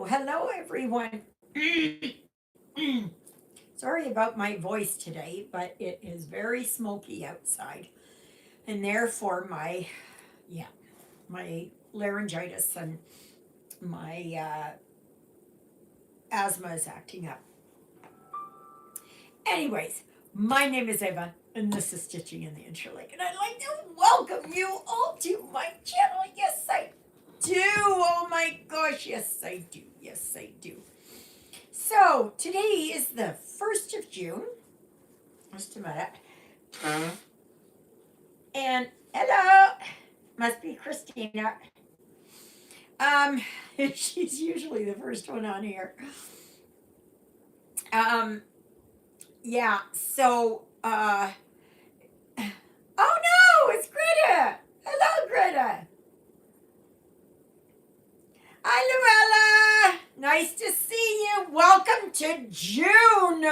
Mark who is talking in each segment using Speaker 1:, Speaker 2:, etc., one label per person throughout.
Speaker 1: Hello everyone. Sorry about my voice today, but it is very smoky outside, and therefore my laryngitis and my asthma is acting up. Anyways, my name is Eva, and this is Stitching in the Interlake, and I'd like to welcome you all to my channel. Yes, I do. Oh my gosh, yes, I do. Yes, I do. So today is the 1st of June. Just a minute. And hello, must be Christina. Um, she's usually the first one on here. Yeah. So, oh no, it's Greta. Hello, Greta. Hi, Luella. Nice to see you. Welcome to June.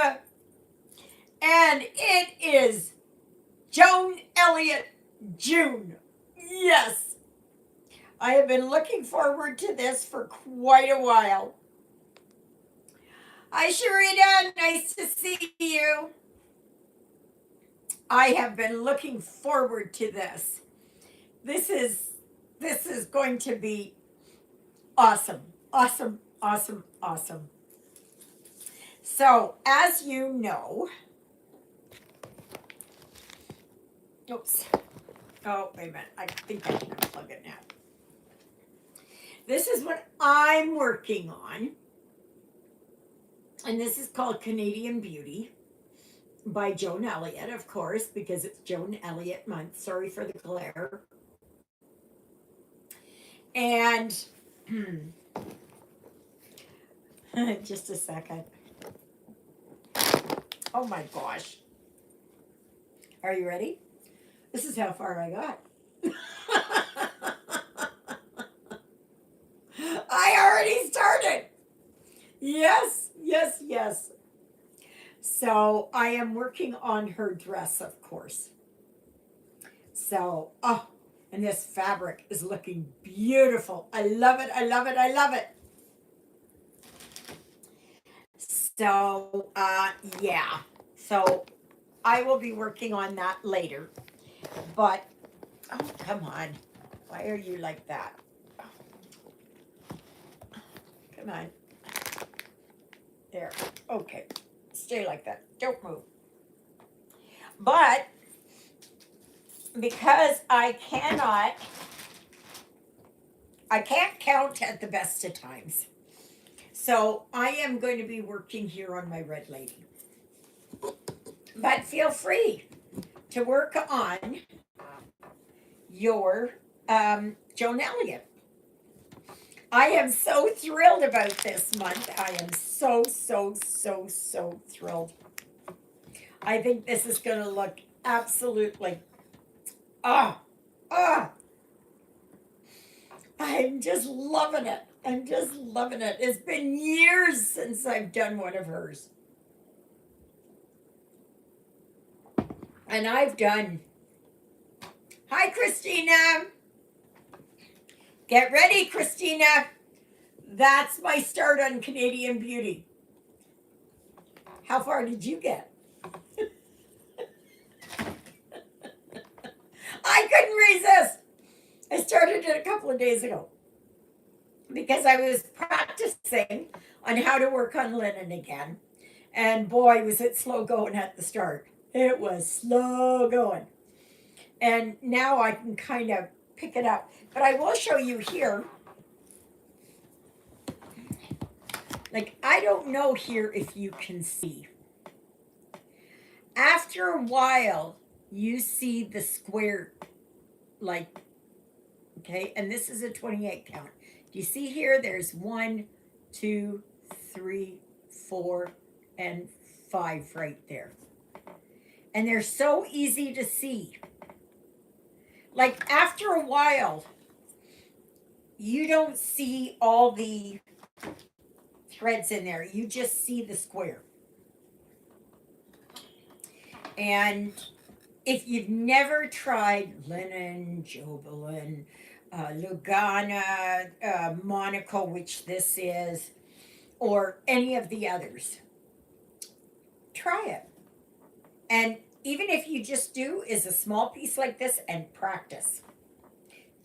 Speaker 1: And it is Joan Elliott June. Yes. I have been looking forward to this for quite a while. Hi, Sharita. Nice to see you. I have been looking forward to this. This is going to be awesome. Awesome, awesome, awesome. So, as you know, oops. Oh, wait a minute. I think I can unplug it now. This is what I'm working on. And this is called Canadian Beauty by Joan Elliott, of course, because it's Joan Elliott month. Sorry for the glare. And just a second. Oh my gosh. Are you ready? This is how far I got. I already started. Yes, yes, yes. So I am working on her dress, of course. So, oh, and this fabric is looking beautiful. I love it, I love it, I love it. So, yeah. So I will be working on that later. But, oh, come on. Why are you like that? Come on. There. Okay. Stay like that. Don't move. But because I can't count at the best of times. So I am going to be working here on my red lady. But feel free to work on your Joan Elliott. I am so thrilled about this month. I am so thrilled. I think this is going to look absolutely, I'm just loving it. I'm just loving it. It's been years since I've done one of hers. And I've done, hi Christina. Get ready, Christina. That's my start on Canadian Beauty. How far did you get? I couldn't resist. I started it a couple of days ago because I was practicing on how to work on linen again. And boy, was it slow going at the start. It was slow going. And now I can kind of pick it up. But I will show you here. Like, I don't know here if you can see. After a while, you see the square, like, okay, and this is a 28 count. Do you see here? There's 1, 2, 3, 4, and 5 right there. And they're so easy to see. Like, after a while, you don't see all the threads in there. You just see the square. And if you've never tried linen, Jobelin, Lugana, Monaco, which this is, or any of the others. Try it. And even if you just do is a small piece like this and practice.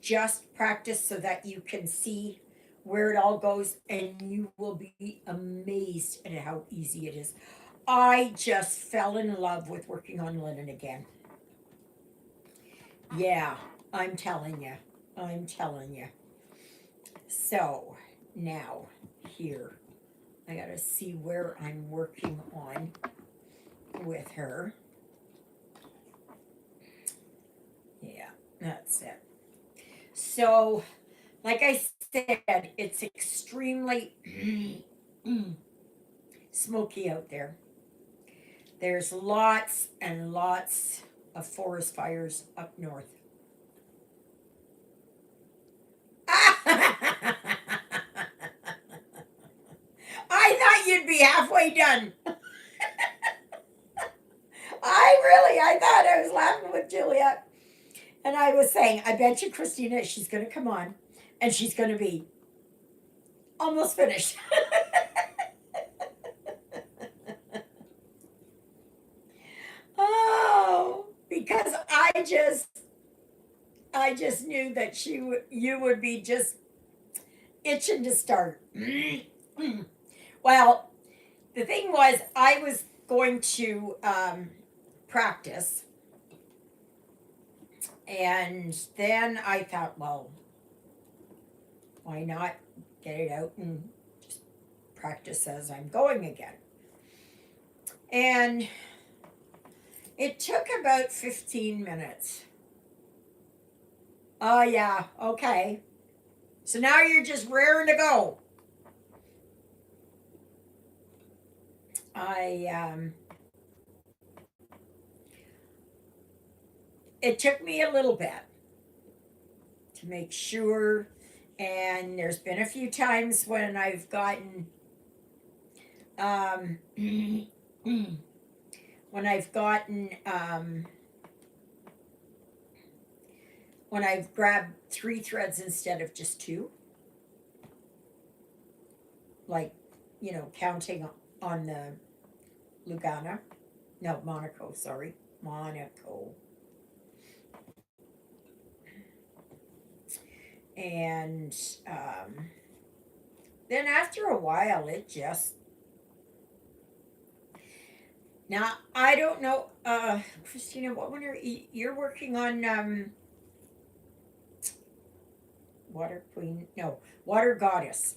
Speaker 1: Just practice so that you can see where it all goes and you will be amazed at how easy it is. I just fell in love with working on linen again. Yeah, I'm telling you. I'm telling you. So now here, I gotta see where I'm working on with her. Yeah, that's it. So, like I said, it's extremely smoky out there. There's lots and lots of forest fires up north. I thought you'd be halfway done. I thought I was laughing with Juliet. And I was saying, I bet you Christina, she's going to come on and she's going to be almost finished. Oh, because I just knew that you would be just itching to start. Well, the thing was, I was going to practice, and then I thought, well, why not get it out and just practice as I'm going again? And it took about 15 minutes. Oh, yeah, okay. So now you're just raring to go. It took me a little bit to make sure, and there's been a few times when I've gotten, when I've gotten, when I've grabbed 3 threads instead of just 2, like, counting on the Lugana. No, Monaco, sorry. Monaco. And then after a while, it just. Now, I don't know, Christina, what one you're working on Water Queen? No, Water Goddess.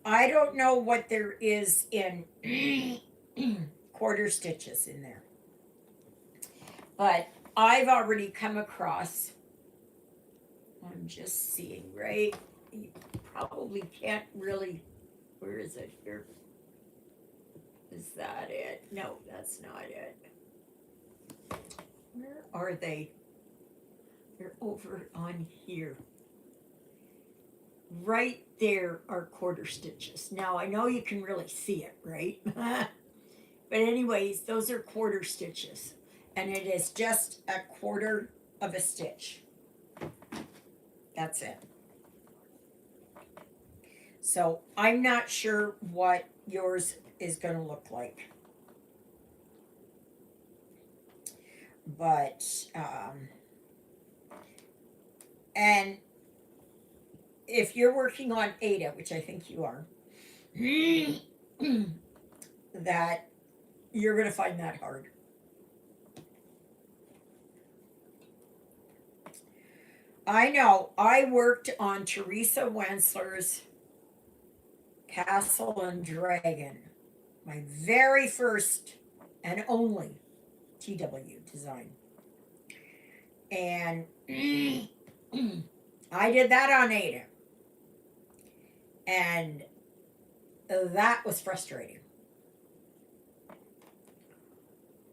Speaker 1: I don't know what there is in quarter stitches in there. But I've already come across, I'm just seeing, right? You probably can't really, where is it here? Is that it? No, that's not it. Where are they? They're over on here. Right there are quarter stitches. Now, I know you can really see it, right? But anyways, those are quarter stitches. And it is just a quarter of a stitch. That's it. So I'm not sure what yours is going to look like. But, and if you're working on Ada, which I think you are, that you're going to find that hard. I know. I worked on Teresa Wensler's Castle and Dragon, my very first and only TW design. And I did that on Ada. And that was frustrating.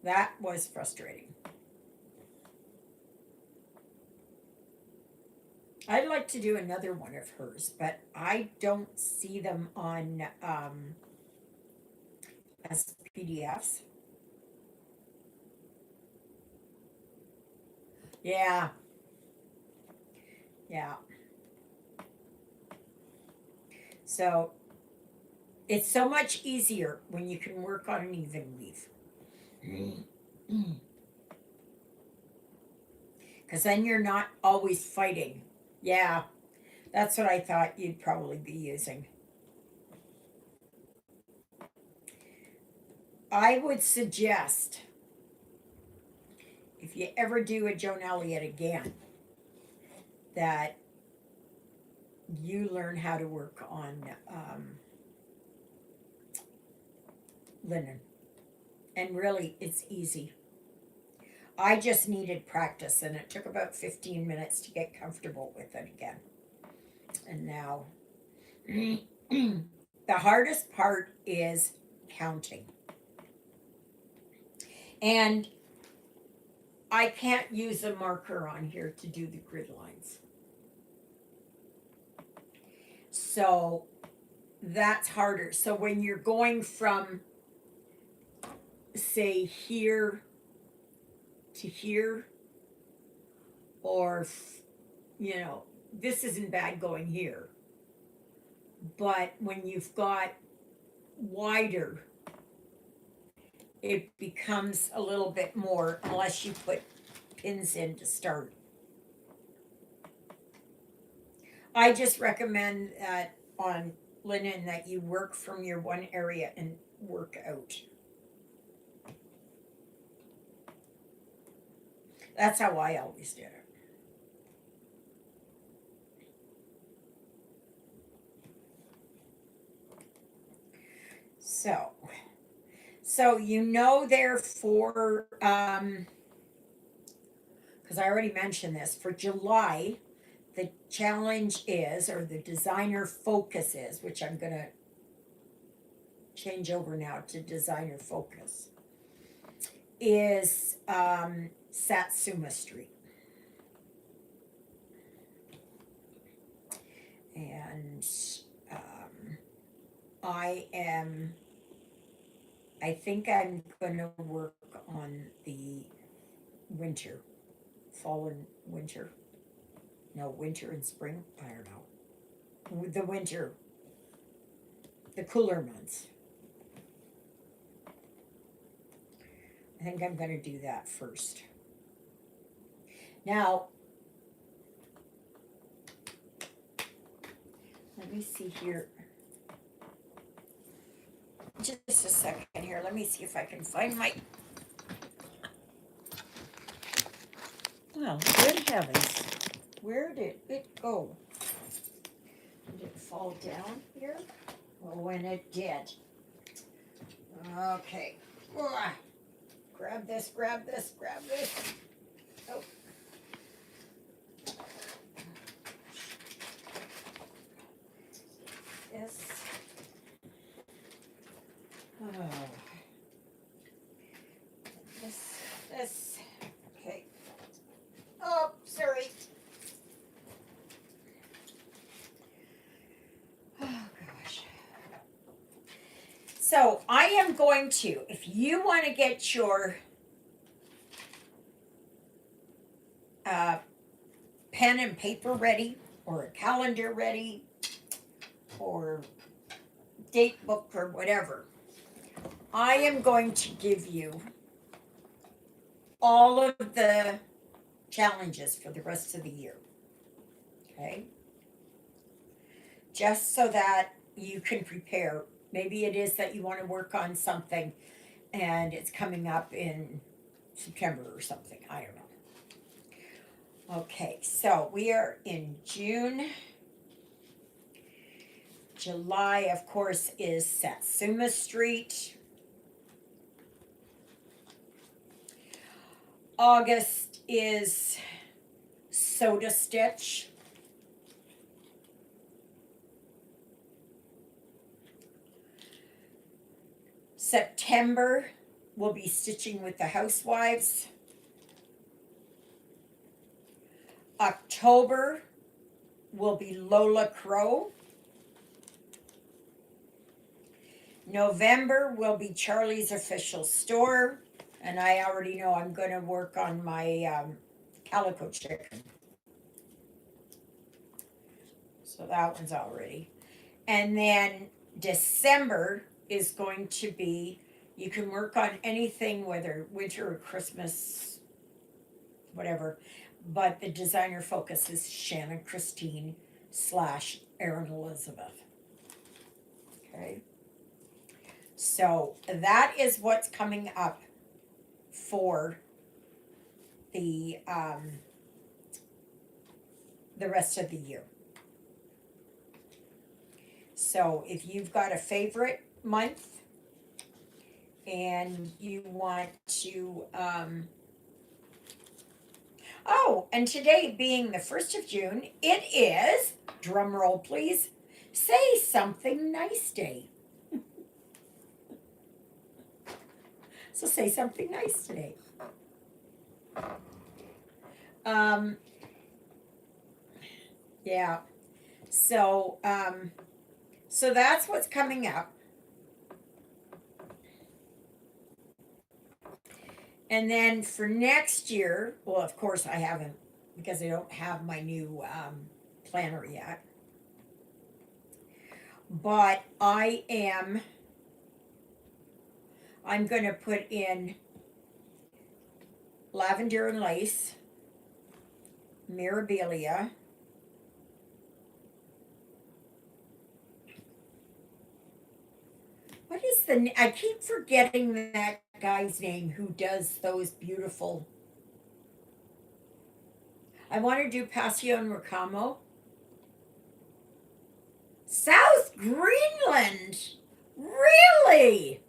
Speaker 1: That was frustrating. I'd like to do another one of hers, but I don't see them on as PDFs. Yeah. Yeah. So It's so much easier when you can work on an even weave. Because then you're not always fighting. Yeah, that's what I thought you'd probably be using. I would suggest, if you ever do a Joan Elliott again, that you learn how to work on linen. And really, it's easy. I just needed practice, and it took about 15 minutes to get comfortable with it again. And now, the hardest part is counting. And I can't use a marker on here to do the grid lines. So that's harder. So when you're going from, say, here to here, or, this isn't bad going here. But when you've got wider, it becomes a little bit more unless you put pins in to start. I just recommend that on linen that you work from your one area and work out. That's how I always did it. So therefore, because I already mentioned this, for July, the challenge is, or the designer focus is, which I'm going to change over now to designer focus, is Satsuma Street. And I think I'm going to work on the winter, fall and winter. No, winter and spring. I don't know. The winter, the cooler months. I think I'm going to do that first. Now, let me see here. Just a second here. Let me see if I can find my. Well, good heavens. Where did it go? Did it fall down here? Well, when it did. Okay. Grab this, grab this, grab this. Oh. This. Oh. This. Okay. Oh, sorry. Oh, gosh. So I am going to, if you want to get your pen and paper ready, or a calendar ready, or date book, or whatever, I am going to give you all of the challenges for the rest of the year. Okay? Just so that you can prepare. Maybe it is that you want to work on something and it's coming up in September or something. I don't know. Okay, so we are in June. July, of course, is Satsuma Street. August is Soda Stitch. September will be Stitching with the Housewives. October will be Lola Crow. November will be Charlie's Official Store. And I already know I'm going to work on my calico chicken. So that one's already. And then December is going to be, you can work on anything, whether winter or Christmas, whatever, but the designer focus is Shannon Christine / Erin Elizabeth. Okay. So that is what's coming up for the rest of the year. So if you've got a favorite month and you want to, oh, and today being the 1st of June, it is, drum roll please, Say Something Nice Day. So say something nice today. Yeah. So so that's what's coming up. And then for next year, well, of course I haven't, because I don't have my new planner yet. But I'm going to put in lavender and lace, mirabilia, what is I keep forgetting that guy's name who does those beautiful, I want to do Passion Ricamo. South Greenland? Really?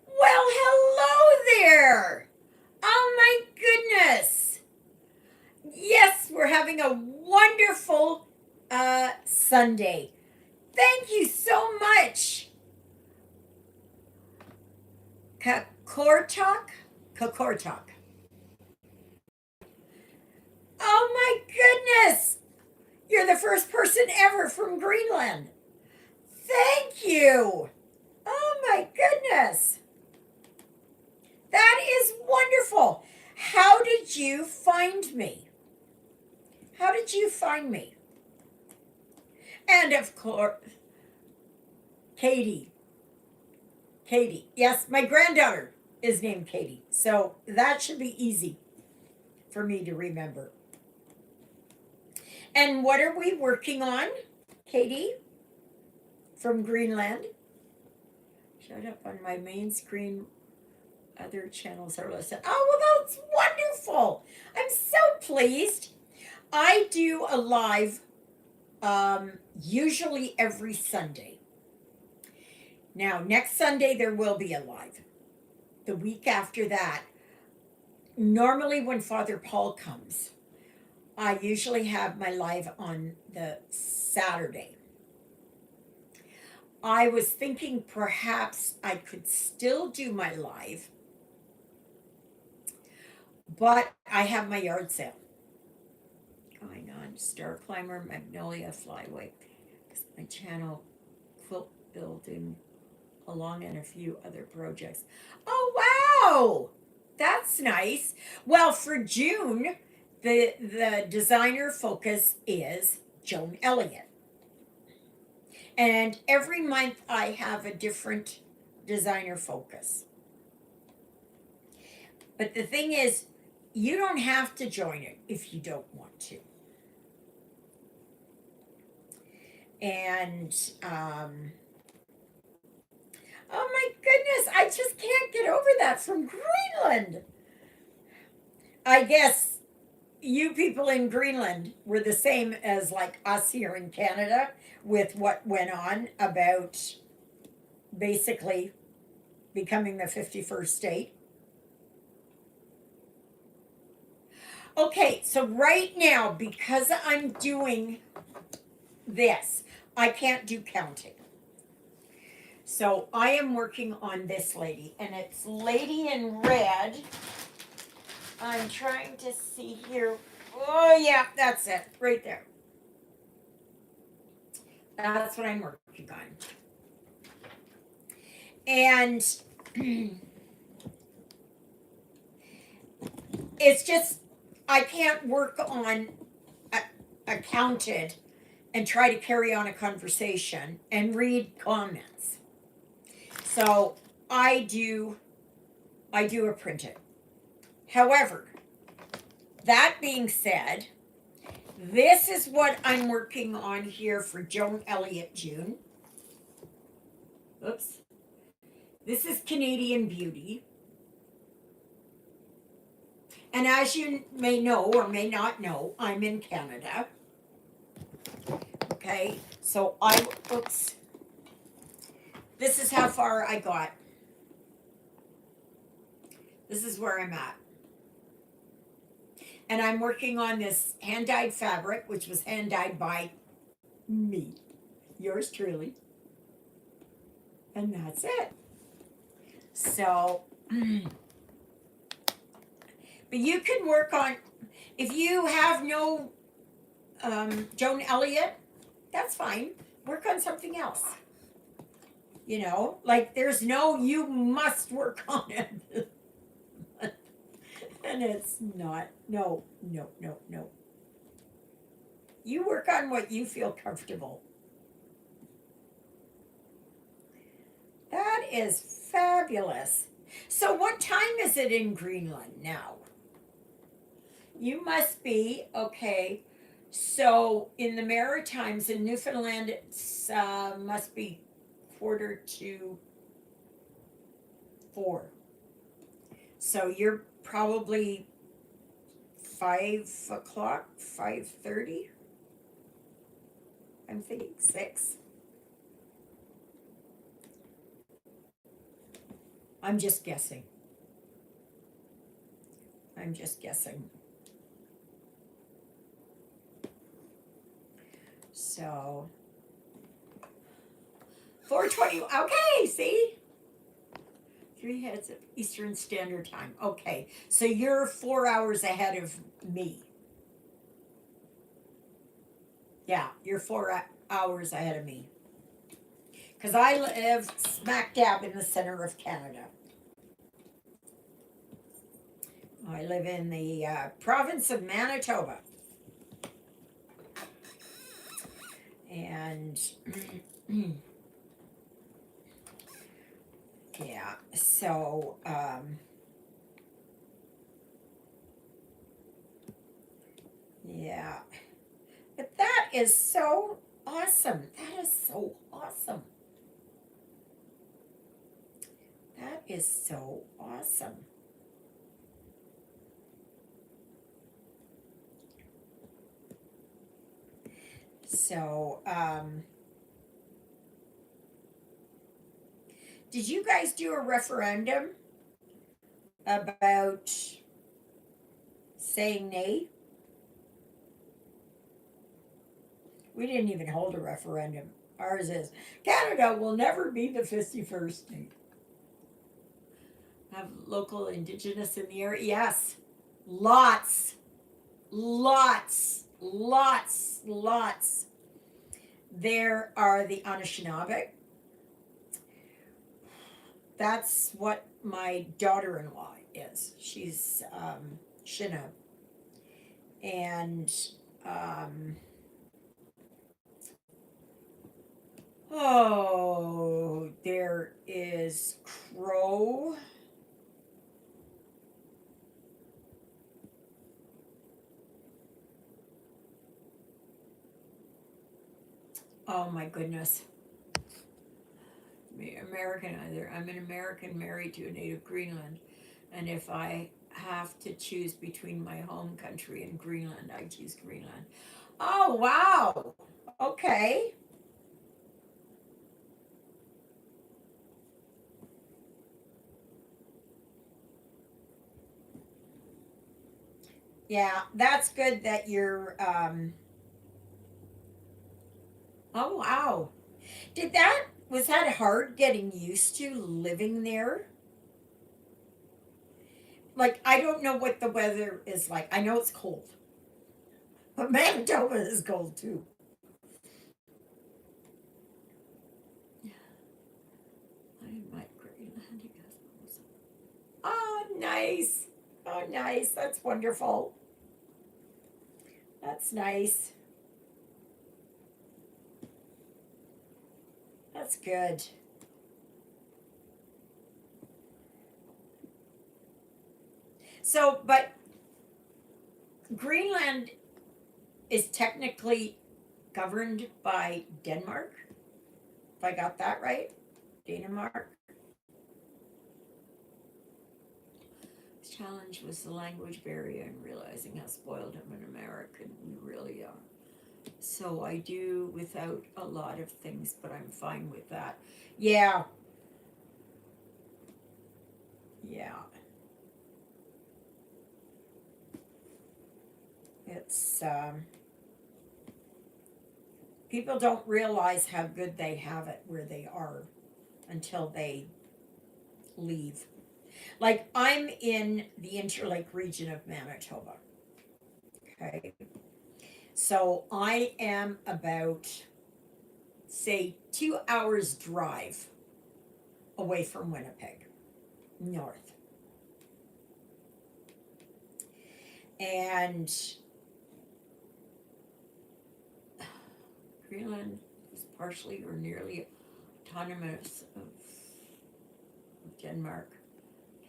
Speaker 1: Well, hello there. Oh my goodness. Yes, we're having a wonderful Sunday. Thank you so much. Kakortok? Oh my goodness. You're the first person ever from Greenland. Thank you. Oh my goodness. That is wonderful. How did you find me? How did you find me? And of course, Katy. Katy. Yes, my granddaughter is named Katy. So that should be easy for me to remember. And what are we working on, Katy? From Greenland? Showed up on my main screen. Other channels are listed. Oh, well, that's wonderful. I'm so pleased. I do a live usually every Sunday. Now, next Sunday, there will be a live. The week after that, normally when Father Paul comes, I usually have my live on the Saturday. I was thinking perhaps I could still do my live, but I have my yard sale going on. Star Climber, Magnolia, Flyway, my channel, quilt building along, and a few other projects. Oh, wow! That's nice. Well, for June, the designer focus is Joan Elliott. And every month I have a different designer focus. But the thing is, you don't have to join it if you don't want to. And, oh my goodness, I just can't get over that, from Greenland. I guess you people in Greenland were the same as like us here in Canada with what went on about basically becoming the 51st state. Okay, so right now, because I'm doing this, I can't do counting. So I am working on this lady, and it's Lady in Red. I'm trying to see here. Oh yeah, that's it, right there. That's what I'm working on. And it's just, I can't work on a counted and try to carry on a conversation and read comments. So I do apprint it. However, that being said, this is what I'm working on here for Joan Elliott June. Oops. This is Canadian Beauty. And as you may know or may not know, I'm in Canada. Okay, so oops. This is how far I got. This is where I'm at. And I'm working on this hand-dyed fabric, which was hand-dyed by me. Yours truly. And that's it. So, but you can work on, if you have no Joan Elliott, that's fine. Work on something else. You know, like there's no, you must work on it. And it's not. No. You work on what you feel comfortable. That is fabulous. So what time is it in Greenland now? You must be, okay. So in the Maritimes, in Newfoundland, it's must be 3:45. So you're probably 5:00, 5:30. I'm thinking 6. I'm just guessing. So 4:20. Okay, see? 3 heads of Eastern Standard Time. Okay, so you're 4 hours ahead of me. Yeah, you're 4 hours ahead of me. Because I live smack dab in the center of Canada. I live in the province of Manitoba. And yeah, so yeah. But that is so awesome. That is so awesome. That is so awesome. So, did you guys do a referendum about saying nay? We didn't even hold a referendum. Ours is Canada will never be the 51st state. Have local indigenous in the area? Yes. Lots. There are the Anishinaabe. That's what my daughter-in-law is. She's Chinook. And there is Crow. Oh my goodness. American either. I'm an American married to a native Greenland. And if I have to choose between my home country and Greenland, I choose Greenland. Oh, wow. Okay. Yeah, that's good that you're oh wow. Was that hard getting used to living there? Like I don't know what the weather is like. I know it's cold. But Manitoba is cold too. I might Greenland. Oh, nice. Oh, nice. That's wonderful. That's nice. That's good. So, but Greenland is technically governed by Denmark, if I got that right. Denmark. His challenge was the language barrier and realizing how spoiled of an American we really are. So I do without a lot of things, but I'm fine with that. Yeah. Yeah. It's, people don't realize how good they have it where they are until they leave. Like, I'm in the Interlake region of Manitoba. Okay. So I am about, say, 2 hours drive away from Winnipeg, north. And Greenland is partially or nearly autonomous of Denmark.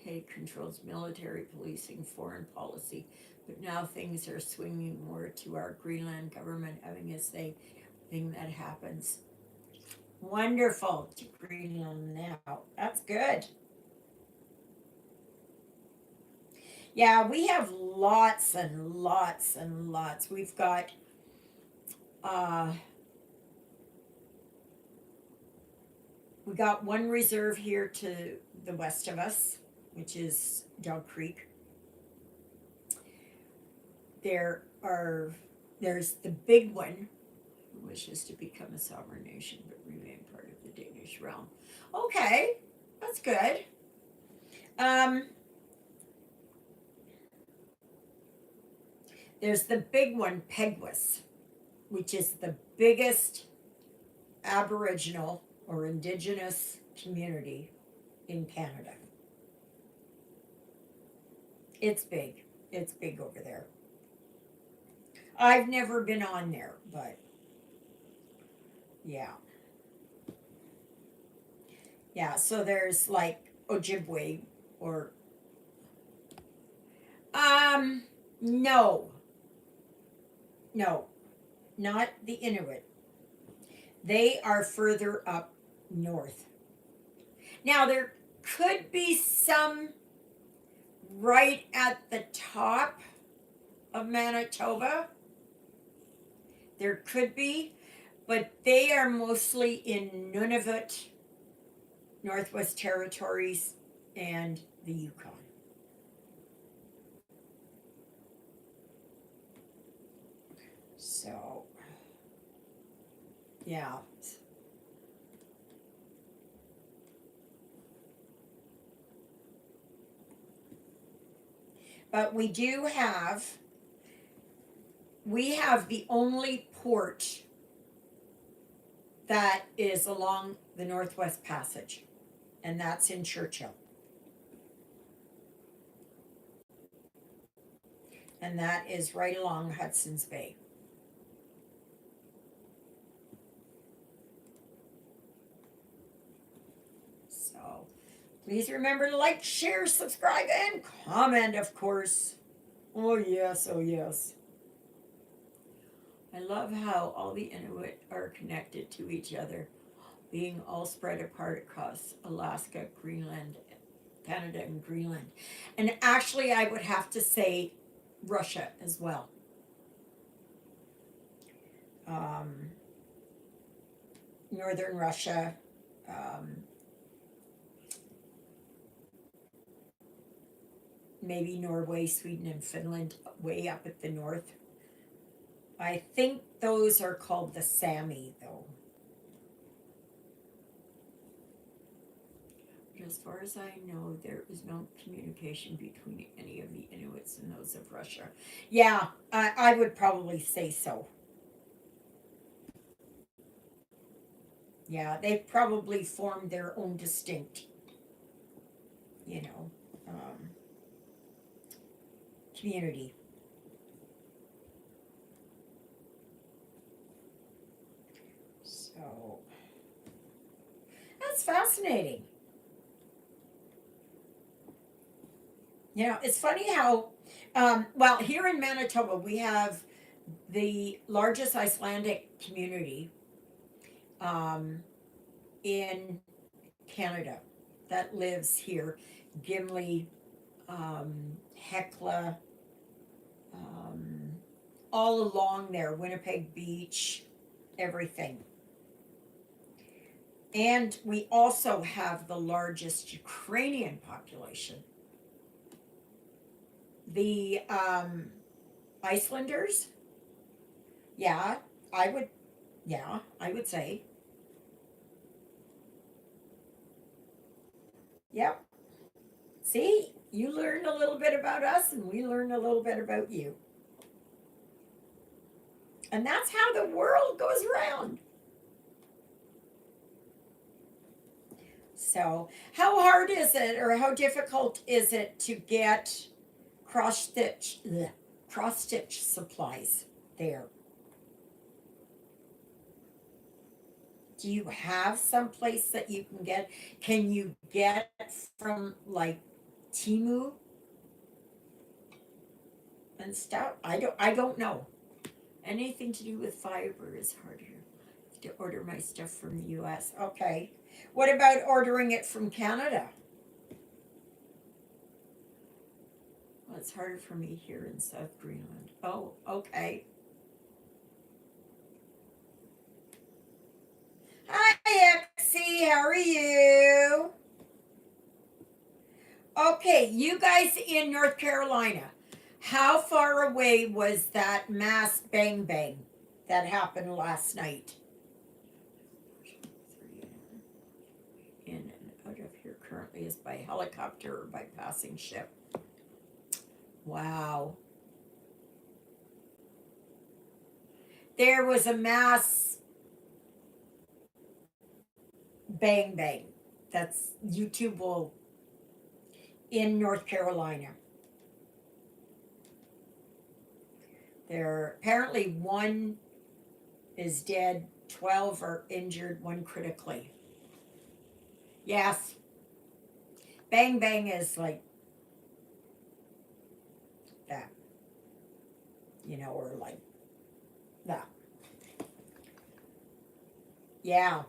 Speaker 1: It controls military, policing, foreign policy, but now things are swinging more to our Greenland government having a say thing that happens. Wonderful to Greenland now. That's good. Yeah, we have lots and lots and lots. We've got uh we got one reserve here to the west of us, which is Dog Creek. There's the big one who wishes to become a sovereign nation but remain part of the Danish realm. Okay, that's good. There's the big one, Peguis, which is the biggest Aboriginal or Indigenous community in Canada. It's big. It's big over there. I've never been on there, but yeah. Yeah, so there's like Ojibwe or no. No, not the Inuit. They are further up north. Now there could be some right at the top of Manitoba. There could be, but they are mostly in Nunavut, Northwest Territories, and the Yukon. So, yeah. But we have the only port that is along the Northwest Passage, and that's in Churchill. And that is right along Hudson's Bay. So please remember to like, share, subscribe, and comment, of course. Oh, yes, oh, yes. I love how all the Inuit are connected to each other, being all spread apart across Alaska, Greenland, Canada, and Greenland. And actually, I would have to say Russia as well. Northern Russia, maybe Norway, Sweden, and Finland, way up at the north. I think those are called the Sami, though. But as far as I know, there is no communication between any of the Inuits and those of Russia. Yeah, I would probably say so. Yeah, they probably formed their own distinct, you know, community. So, That's fascinating. You know, it's funny how, well, here in Manitoba, we have the largest Icelandic community in Canada that lives here. Gimli, Hecla, um, all along there, Winnipeg Beach, everything. And we also have the largest Ukrainian population. The Icelanders, yeah, I would, yeah, I would say, yep. See, you learn a little bit about us, and we learn a little bit about you. And that's how the world goes around. So, how hard is it, or how difficult is it to get cross stitch supplies there? Do you have some place that you can get? Can you get from like Timu and stuff? I don't know. Anything to do with fiber is harder to order my stuff from the US. Okay. What about ordering it from Canada? Well, it's harder for me here in South Greenland. Oh, okay. Hi, Exie. How are you? Okay, you guys in North Carolina, how far away was that mass bang bang that happened last night? In and out of here currently is by helicopter or by passing ship. Wow. There was a mass bang bang. That's YouTube will in North Carolina. There apparently one is dead, 12 are injured, one critically. Yes. Bang bang is like that. You know, or like that. Yeah.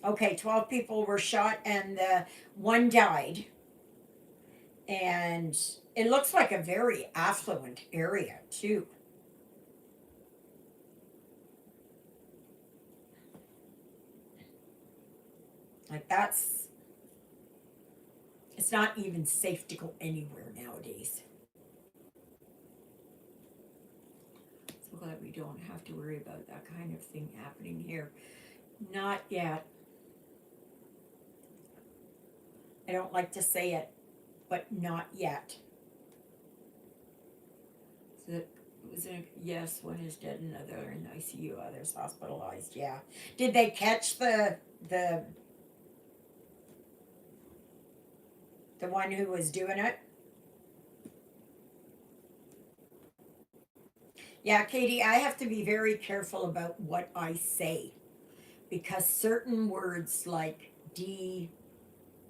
Speaker 1: Okay, 12 people were shot and one died. And it looks like a very affluent area, too. Like, it's not even safe to go anywhere nowadays. So glad we don't have to worry about that kind of thing happening here. Not yet. I don't like to say it, but not yet. So yes, one is dead, another in ICU, others hospitalized. Yeah. Did they catch the one who was doing it? Yeah, Katy, I have to be very careful about what I say because certain words like D,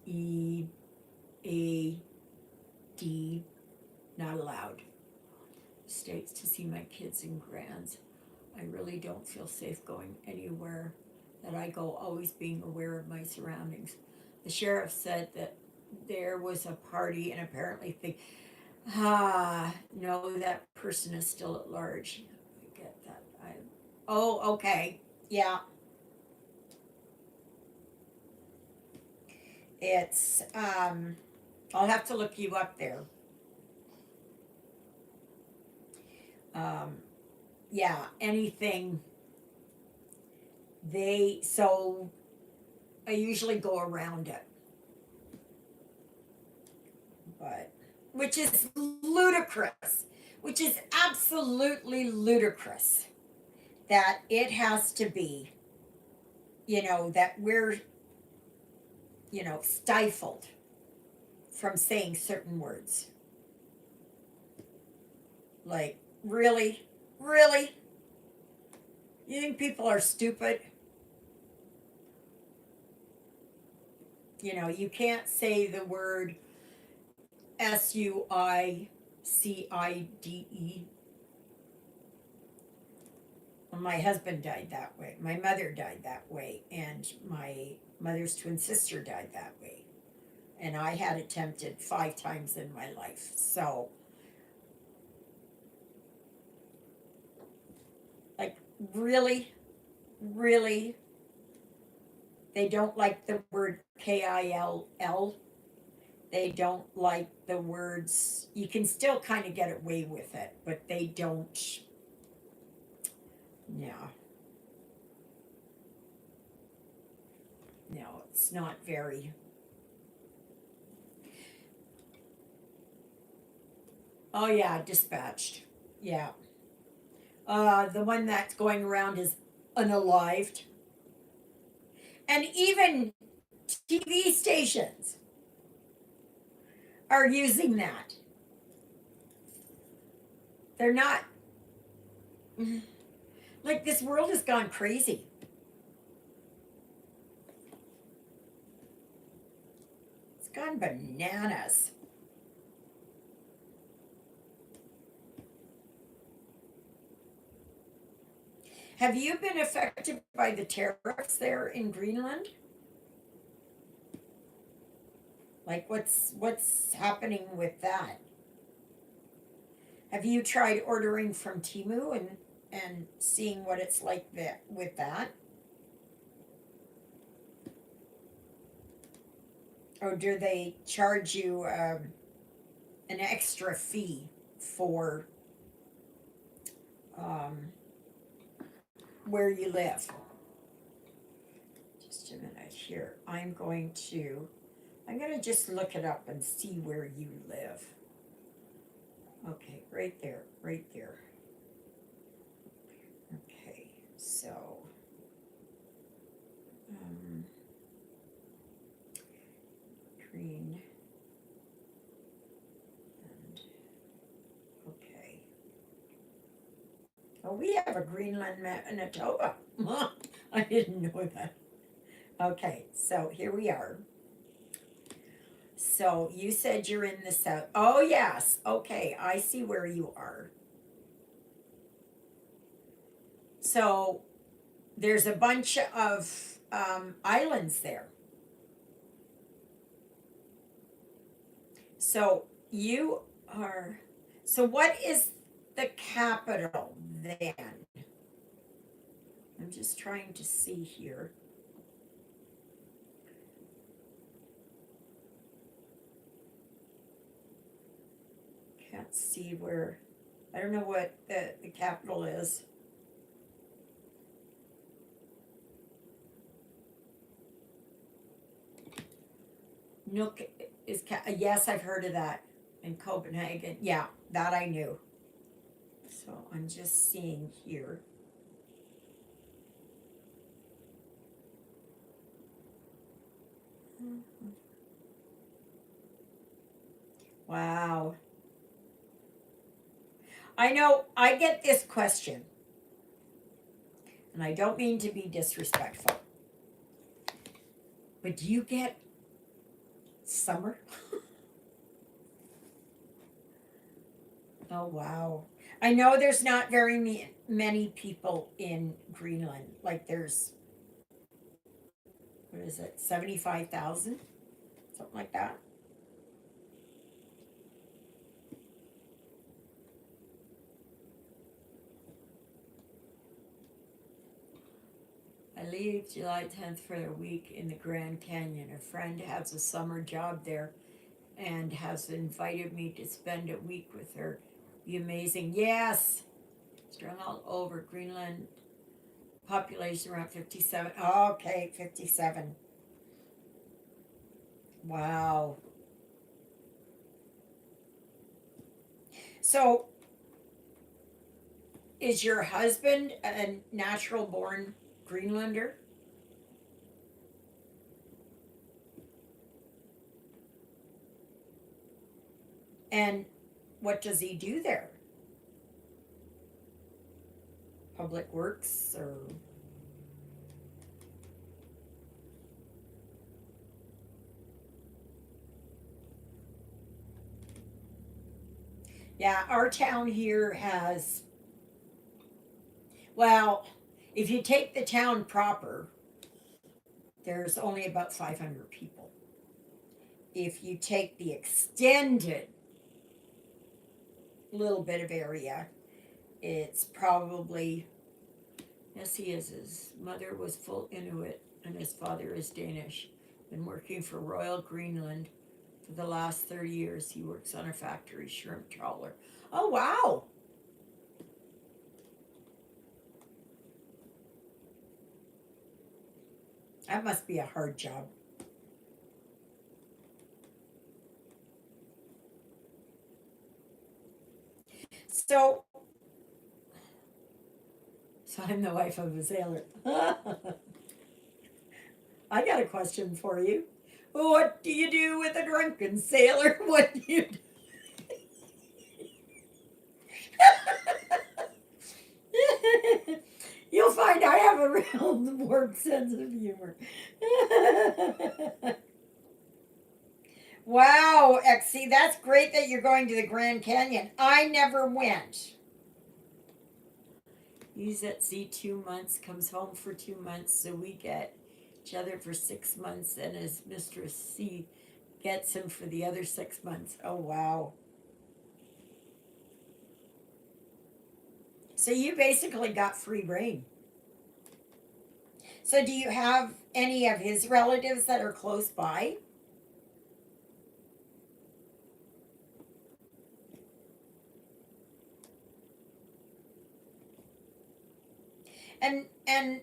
Speaker 1: E, A, D, not allowed. States to see my kids and grands. I really don't feel safe going anywhere that I go, always being aware of my surroundings. The sheriff said that there was a party and apparently no, that person is still at large. I get that. Oh, okay. Yeah. It's, I'll have to look you up there. Um, yeah, anything so I usually go around it. But, which is ludicrous, which is absolutely ludicrous that it has to be, that we're, stifled from saying certain words. Like, really? Really? You think people are stupid? You know, you can't say the word Suicide. Well, my husband died that way. My mother died that way. And my mother's twin sister died that way. And I had attempted 5 times in my life. So, like, really, really, they don't like the word Kill. They don't like the words. You can still kind of get away with it, but they don't. Yeah. No, it's not very. Oh, yeah, dispatched. Yeah. The one that's going around is unalived. And even TV stations are using that. They're not. Like, this world has gone crazy. It's gone bananas. Have you been affected by the tariffs there in Greenland? Like, what's happening with that? Have you tried ordering from Temu and seeing what it's like that with that? Or do they charge you an extra fee for um, where you live? Just a minute here. I'm going to just look it up and see where you live. Okay, right there, right there. Okay, so green and okay. Oh, we have a Greenland Manitoba. I didn't know that. Okay, so here we are. So you said you're in the south. Oh, yes. Okay, I see where you are. So there's a bunch of islands there. So you are. So what is the capital then? I'm just trying to see here. Can't see where. I don't know what the capital is. Nuuk is, yes, I've heard of that in Copenhagen. Yeah, that I knew. So I'm just seeing here. Wow. I know I get this question, and I don't mean to be disrespectful, but do you get summer? Oh, wow. I know there's not very many people in Greenland. Like there's, what is it, 75,000? Something like that. I leave July 10th for a week in the Grand Canyon. A friend has a summer job there and has invited me to spend a week with her. Be amazing. Yes. Strung all over Greenland. Population around 57. Oh, okay, 57. Wow. So, is your husband a natural born Greenlander? And what does he do there? Public Works or? Yeah, our town here has, well, if you take the town proper, there's only about 500 people. If you take the extended little bit of area, it's probably, yes, he is. His mother was full Inuit and his father is Danish. Been working for Royal Greenland for the last 30 years. He works on a factory shrimp trawler. Oh, wow. That must be a hard job. So, so I'm the wife of a sailor. I got a question for you. What do you do with a drunken sailor? What do you do? You'll find I have a real warped sense of humor. Wow, Exie, that's great that you're going to the Grand Canyon. I never went. He's at sea 2 months, comes home for 2 months, so we get each other for 6 months, and his mistress C gets him for the other 6 months. Oh, wow. So you basically got free reign. So do you have any of his relatives that are close by? And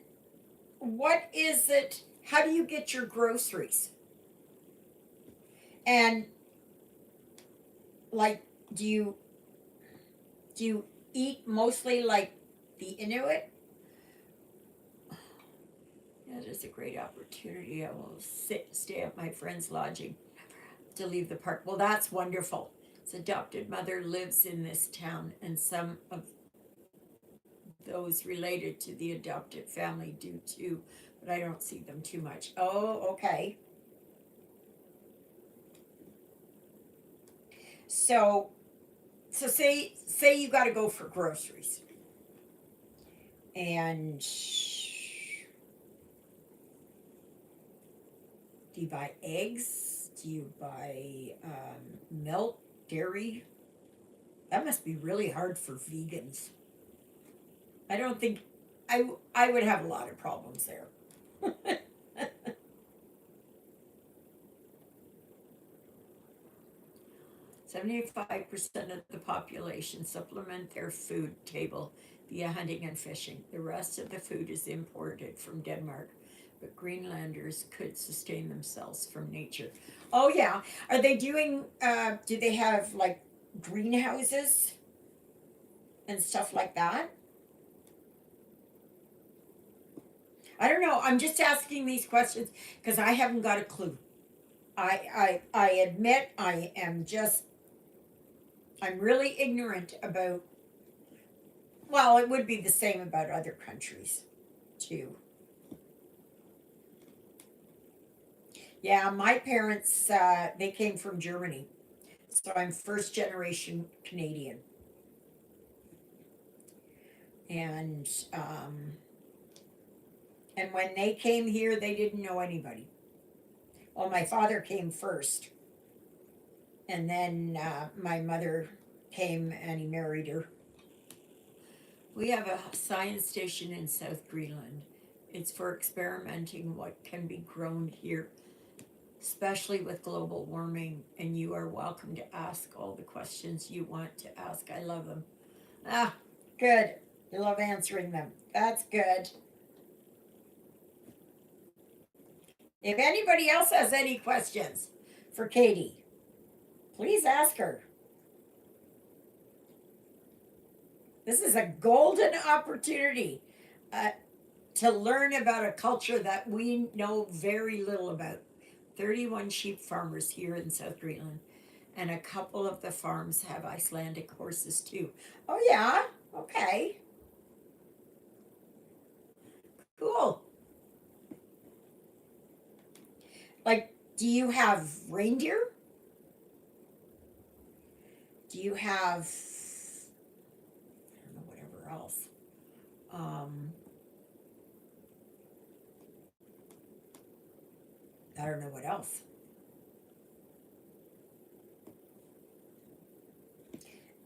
Speaker 1: what is it? How do you get your groceries? And like, do you eat mostly like the Inuit? That is a great opportunity. I will stay at my friend's lodging to leave the park. Well, that's wonderful. His adopted mother lives in this town, and some of those related to the adopted family do too, but I don't see them too much. Oh, okay. So, so say you got to go for groceries, and do you buy eggs? Do you buy milk, dairy? That must be really hard for vegans. I don't think I would have a lot of problems there. 75% of the population supplement their food table via hunting and fishing. The rest of the food is imported from Denmark, but Greenlanders could sustain themselves from nature. Oh yeah, are they doing? Do they have like greenhouses and stuff like that? I don't know. I'm just asking these questions because I haven't got a clue. I admit I am just I'm really ignorant about, well, it would be the same about other countries too. Yeah, my parents they came from Germany, so I'm first generation Canadian, and and when they came here, they didn't know anybody. Well, my father came first, and then my mother came and he married her. We have a science station in South Greenland. It's for experimenting what can be grown here, especially with global warming, and you are welcome to ask all the questions you want to ask. I love them. Ah, good. You love answering them. That's good. If anybody else has any questions for Katy, please ask her. This is a golden opportunity uh, to learn about a culture that we know very little about. 31 sheep farmers here in South Greenland, and a couple of the farms have Icelandic horses too. Oh, yeah? Okay. Cool. Like, do you have reindeer? Do you have, I don't know, whatever else? I don't know what else.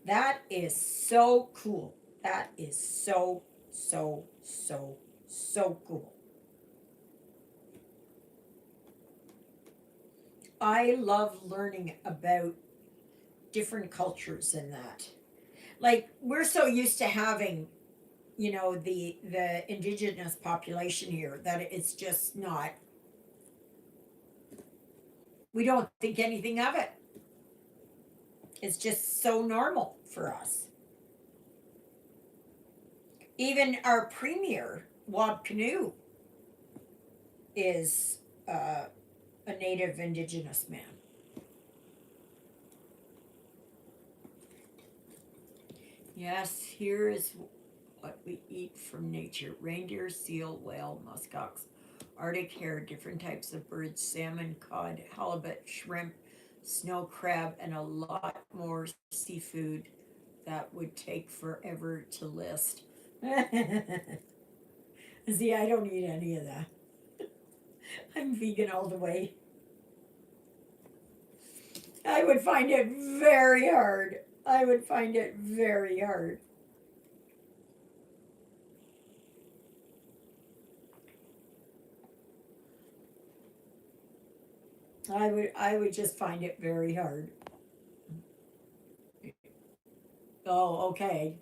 Speaker 1: That is so cool. That is so, so, so, so cool. I love learning about different cultures in that. Like we're so used to having, the indigenous population here that it's just not. We don't think anything of it. It's just so normal for us. Even our premier, Wab Canoe, is a native indigenous man. Yes, here is what we eat from nature: reindeer, seal, whale, muskox, Arctic hare, different types of birds, salmon, cod, halibut, shrimp, snow crab, and a lot more seafood that would take forever to list. See, I don't eat any of that. I'm vegan all the way. I would find it very hard. I would find it very hard. I would just find it very hard. Oh, okay.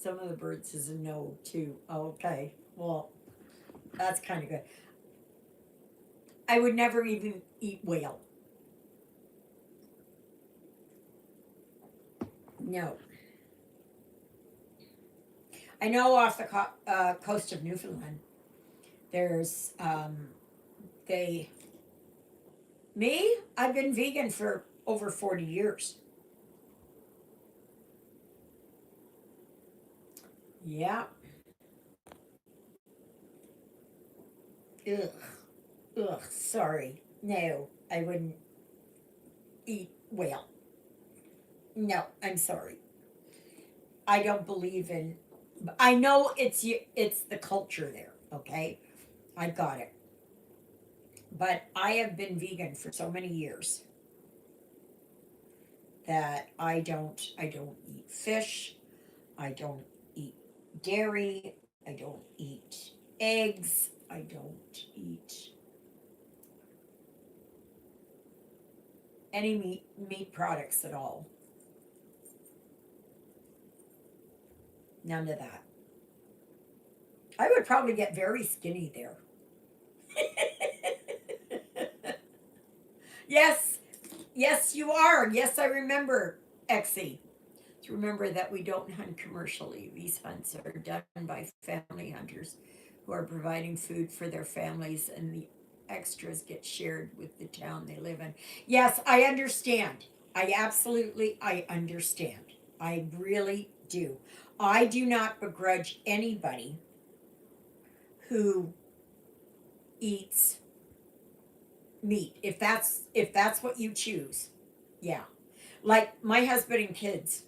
Speaker 1: Some of the birds is a no too. Okay. Well, that's kind of good. I would never even eat whale. No. I know off the coast of Newfoundland, there's they me. I've been vegan for over 40 years. Yeah. Ugh. Ugh. Sorry. No, I wouldn't eat whale. No, I'm sorry. I don't believe in. I know it's the culture there. Okay, I got it. But I have been vegan for so many years that I don't eat fish. I don't eat dairy. I don't eat eggs. I don't eat any meat products at all. None of that. I would probably get very skinny there. Yes, yes, you are. Yes, I remember, Exie. To remember that we don't hunt commercially. These hunts are done by family hunters who are providing food for their families, and the extras get shared with the town they live in. Yes, I understand. I understand. I really do. I do not begrudge anybody who eats meat if that's what you choose. Yeah. Like my husband and kids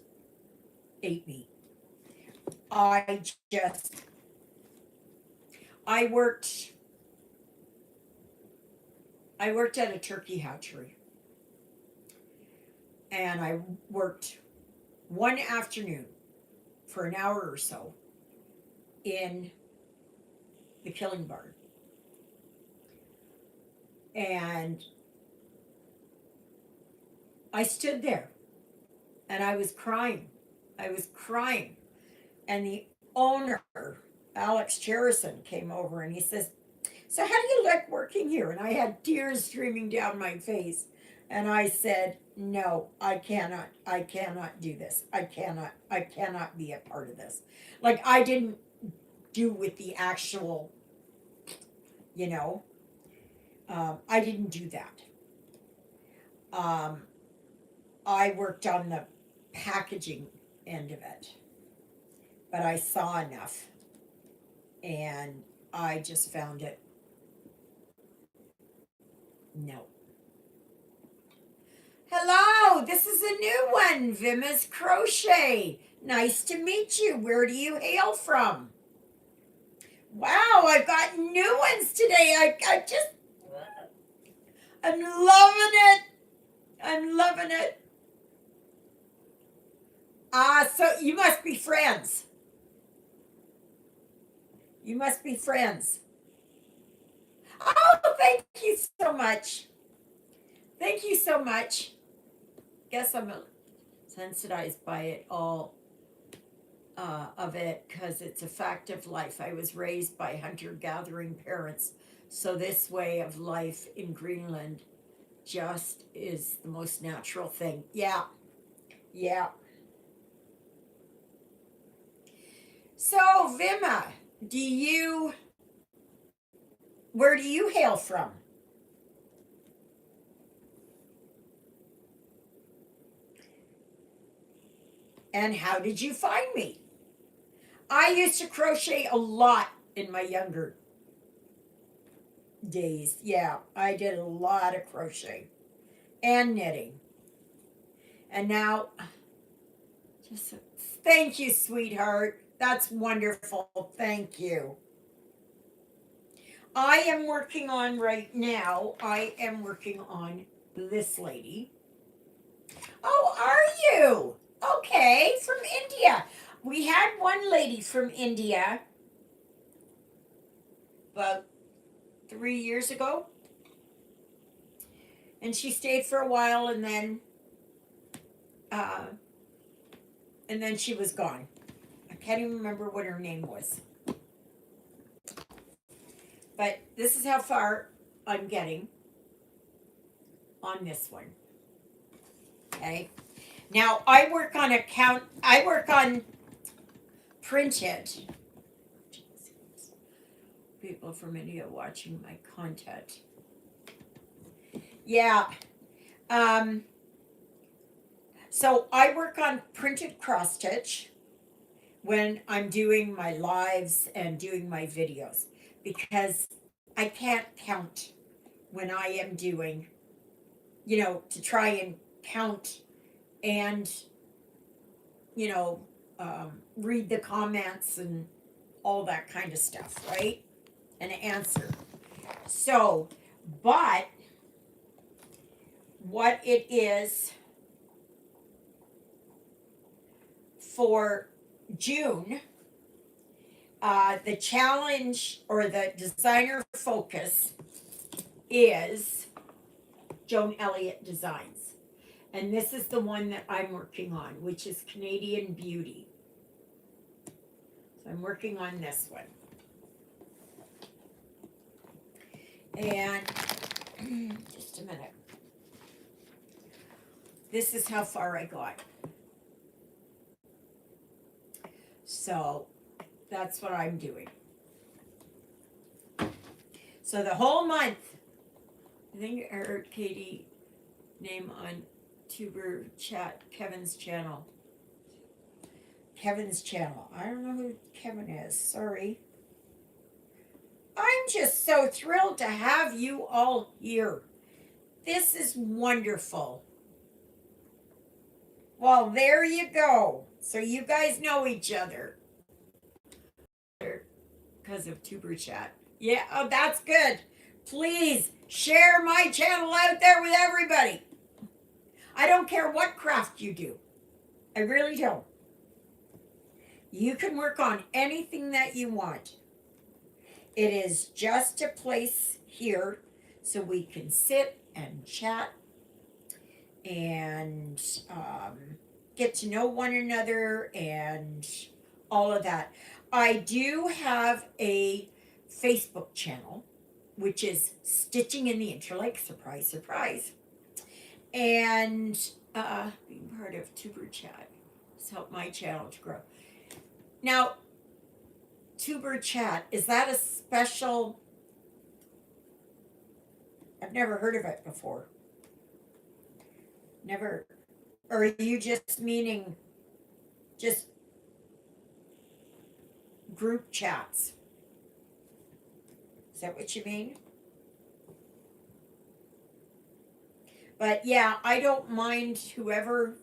Speaker 1: ate meat. I just I worked I worked at a turkey hatchery, and I worked one afternoon for an hour or so in the killing barn. And I stood there and I was crying. I was crying. And the owner, Alex Cherison, came over and he says, "So, how do you like working here?" And I had tears streaming down my face. And I said, "No, I cannot do this. I cannot be a part of this." Like, I didn't do with the actual, you know, I didn't do that. Um, I worked on the packaging end of it, but I saw enough and I just found it no. Hello, this is new one, Vima's Crochet. Nice to meet you. Where do you hail from? Wow, I've got new ones today. I'm loving it. I'm loving it. So you must be friends. You must be friends. Oh, thank you so much. Thank you so much. Guess I'm sensitized by it all of it because it's a fact of life. I was raised by hunter-gathering parents, so this way of life in Greenland just is the most natural thing. Yeah, yeah. So, Vima, where do you hail from? And how did you find me? I used to crochet a lot in my younger days. Yeah, I did a lot of crochet and knitting. And now, just thank you, sweetheart. That's wonderful. Thank you. I am working on right now, I am working on this lady. Oh, are you? Okay, from India. We had one lady from India about 3 years ago. And she stayed for a while and then she was gone. I can't even remember what her name was. But this is how far I'm getting on this one. Okay. Now I work on printed. People from India watching my content. Yeah. So I work on printed cross stitch when I'm doing my lives and doing my videos because I can't count when I am doing, to try and count and, read the comments and all that kind of stuff, right? And answer. So, but what it is for June, the challenge or the designer focus is Joan Elliott Designs. And this is the one that I'm working on, which is Canadian Beauty. So I'm working on this one. And just a minute. This is how far I got. So that's what I'm doing. So the whole month, I think I heard Katy name on Tuber Chat, Kevin's channel. Kevin's channel. I don't know who Kevin is. Sorry. I'm just so thrilled to have you all here. This is wonderful. Well, there you go. So you guys know each other. Because of Tuber Chat. Yeah, oh, that's good. Please share my channel out there with everybody. I don't care what craft you do. I really don't. You can work on anything that you want. It is just a place here so we can sit and chat and get to know one another and all of that. I do have a Facebook channel, which is Stitching in the Interlake. Surprise, surprise. And being part of Tuber Chat has helped my channel to grow. Now, Tuber Chat, is that a special? I've never heard of it before. Never. Or are you just meaning just group chats? Is that what you mean? But yeah, I don't mind whoever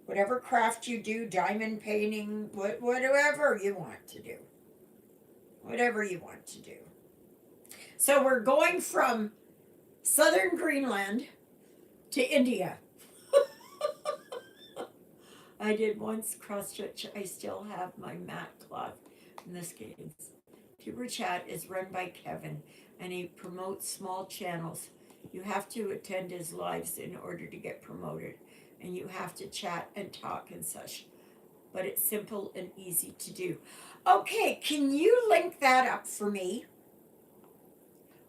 Speaker 1: Whatever craft you do, diamond painting, whatever you want to do. Whatever you want to do. So we're going from southern Greenland to India. I did once cross stitch. I still have my mat cloth in this case. Tuber Chat is run by Kevin and he promotes small channels. You have to attend his lives in order to get promoted and you have to chat and talk and such. But it's simple and easy to do. Okay, can you link that up for me?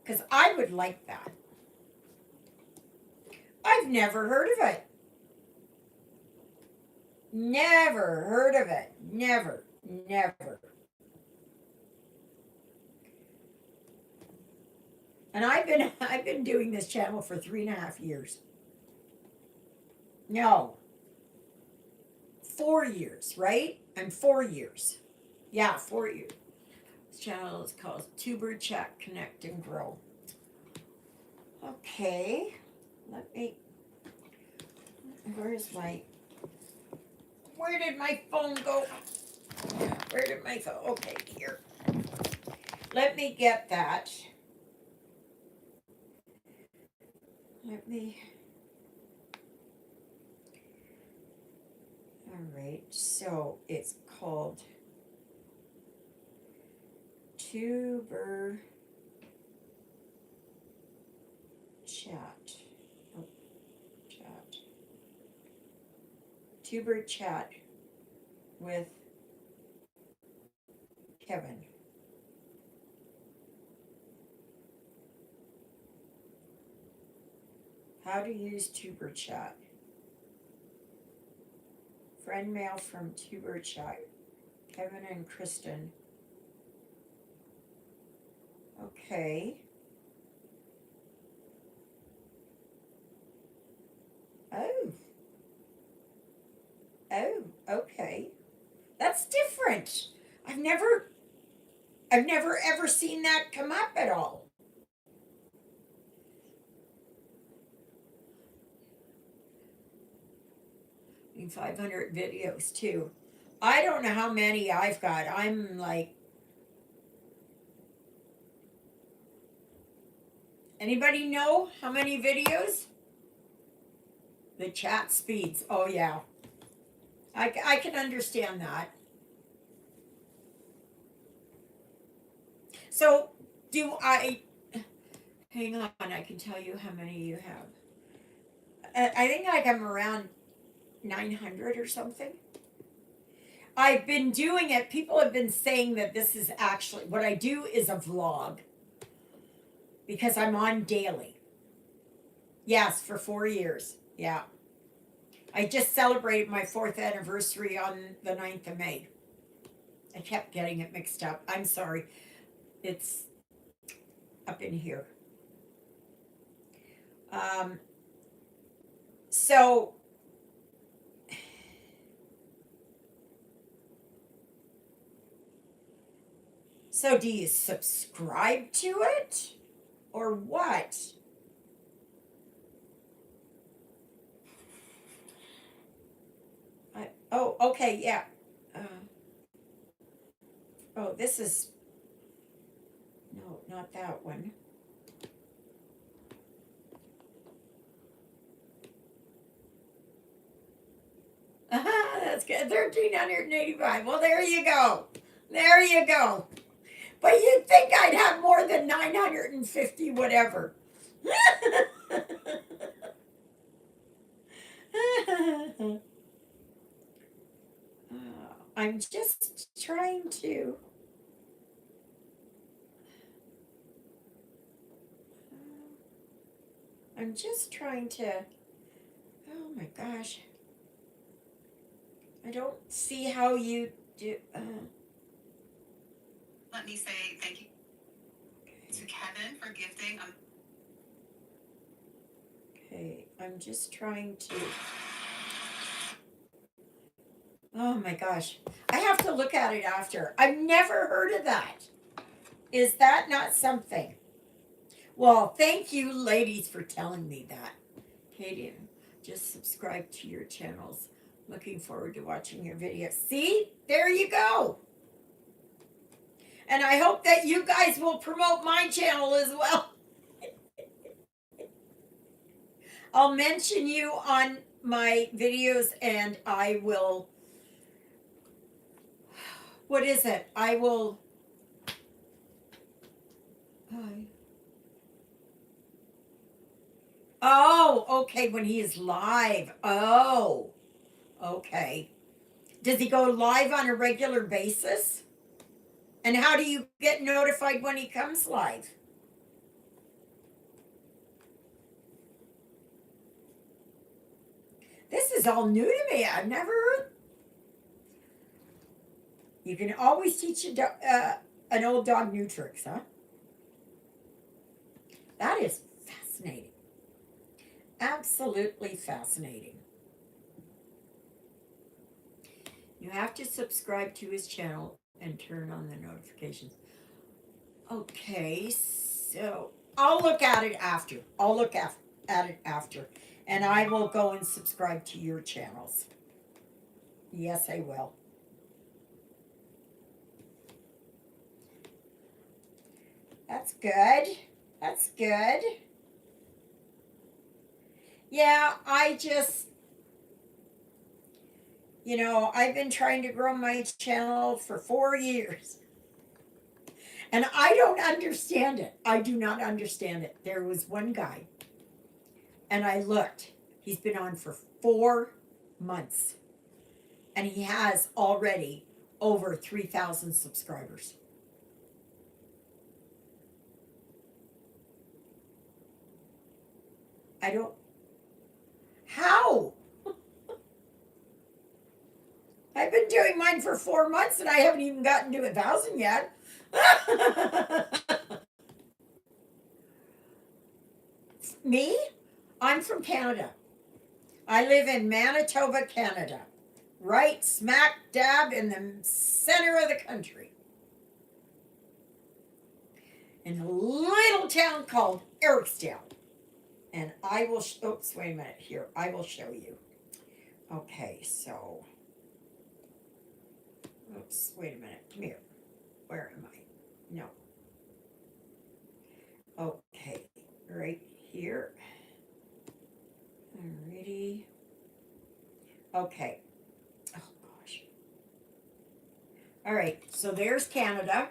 Speaker 1: Because I would like that. I've never heard of it. Never heard of it. Never. And I've been doing this channel for 3.5 years. No. 4 years, right? And 4 years. Yeah, 4 years. This channel is called Tuber Chat Connect and Grow. Okay. Where did my phone go? Where did my phone? Okay, here. Let me get that. All right, so it's called Tuber Chat. Tuber Chat with Kevin. How to use Tuber Chat. Friend mail from Tuber Chat. Kevin and Kristen. Okay. Oh, okay. That's different. I've never ever seen that come up at all. In 500 videos too. I don't know how many I've got. I'm like, anybody know how many videos? The chat speeds. Oh yeah. I can understand that. So hang on, I can tell you how many you have. I think like I'm around 900 or something. I've been doing it. People have been saying that this is actually, what I do is a vlog. Because I'm on daily. Yes, for 4 years. Yeah. I just celebrated my 4th anniversary on the 9th of May. I kept getting it mixed up. I'm sorry. It's up in here. So do you subscribe to it? Or what? Oh, okay, yeah. Oh, this is, no, not that one. That's good. 1,385. Well, there you go. There you go. But you'd think I'd have more than 950 whatever. I'm just trying to. Oh my gosh. I don't see how you do.
Speaker 2: Let me say thank you to Kevin for gifting.
Speaker 1: Okay, I'm just trying to. Oh my gosh. I have to look at it after. I've never heard of that. Is that not something? Well, thank you, ladies, for telling me that. Katy, just subscribe to your channels. Looking forward to watching your video. See? There you go. And I hope that you guys will promote my channel as well. I'll mention you on my videos and I will, what is it? I will, oh, okay, when he is live. Oh, okay. Does he go live on a regular basis? And how do you get notified when he comes live? This is all new to me. I've never heard. You can always teach an old dog new tricks, huh? That is fascinating. Absolutely fascinating. You have to subscribe to his channel and turn on the notifications. Okay, so I'll look at it after. I'll look at it after. And I will go and subscribe to your channels. Yes, I will. That's good. That's good. Yeah, I've been trying to grow my channel for 4 years. And I don't understand it. I do not understand it. There was one guy, and I looked. He's been on for 4 months. And he has already over 3,000 subscribers. I don't. How? I've been doing mine for 4 months and I haven't even gotten to 1,000 yet. Me? I'm from Canada. I live in Manitoba, Canada. Right smack dab in the center of the country. In a little town called Ericsdale. And I will, oops, wait a minute here. I will show you. Okay, so, oops, wait a minute. Come here. Where am I? No. Okay, right here. Alrighty. Okay. Oh, gosh. All right, so there's Canada.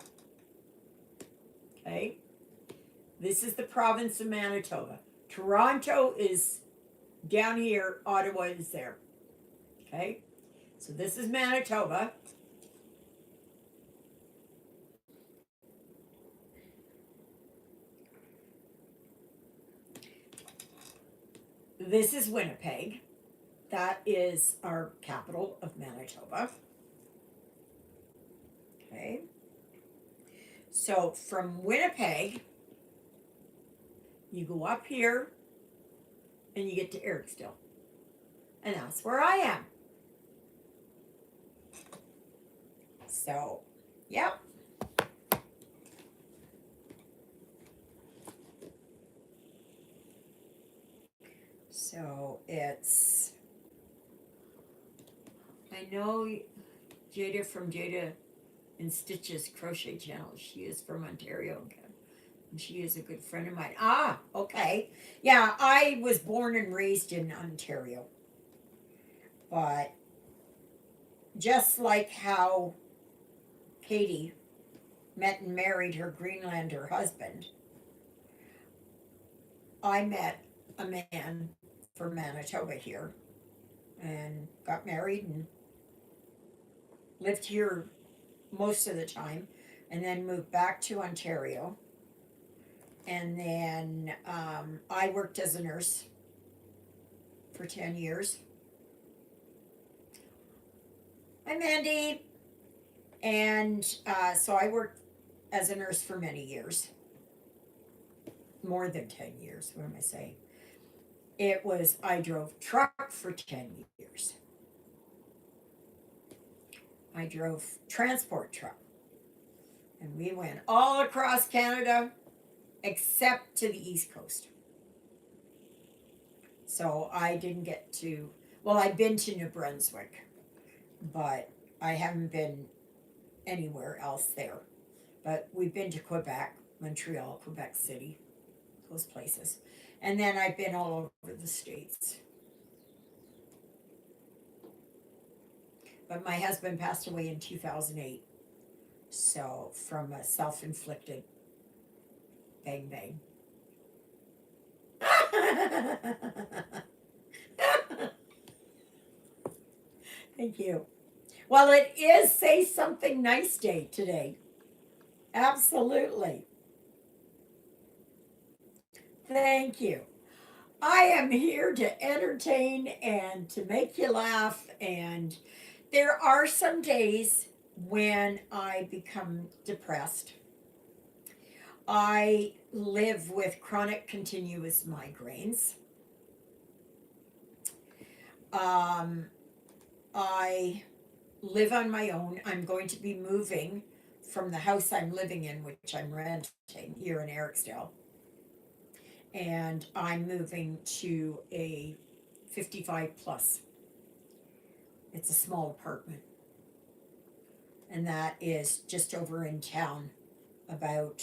Speaker 1: Okay. This is the province of Manitoba. Toronto is down here, Ottawa is there. Okay, so this is Manitoba. This is Winnipeg. That is our capital of Manitoba. Okay, so from Winnipeg, you go up here and you get to Ericsdale. And that's where I am. So, yep. So it's, I know Jada from Jada and Stitches Crochet Channel. She is from Ontario, and she is a good friend of mine. Ah, okay. Yeah, I was born and raised in Ontario. But just like how Katy met and married her Greenlander husband, I met a man from Manitoba here and got married and lived here most of the time and then moved back to Ontario. And then I worked as a nurse for 10 years. Hi, Mandy. And so I worked as a nurse for many years. More than 10 years, what am I saying? I drove truck for 10 years. I drove transport truck. And we went all across Canada except to the East Coast. So I didn't get to, Well, I've been to New Brunswick, but I haven't been anywhere else there. But we've been to Quebec, Montreal, Quebec City, those places. And then I've been all over the States. But my husband passed away in 2008. So, from a self inflicted bang bang. Thank you. Well, it is Say Something Nice Day today. Absolutely. Thank you. I am here to entertain and to make you laugh. And there are some days when I become depressed. I live with chronic continuous migraines. Um, I live on my own. I'm going to be moving from the house I'm living in, which I'm renting here in Ericsdale. And I'm moving to a 55 plus. It's a small apartment. And that is just over in town, about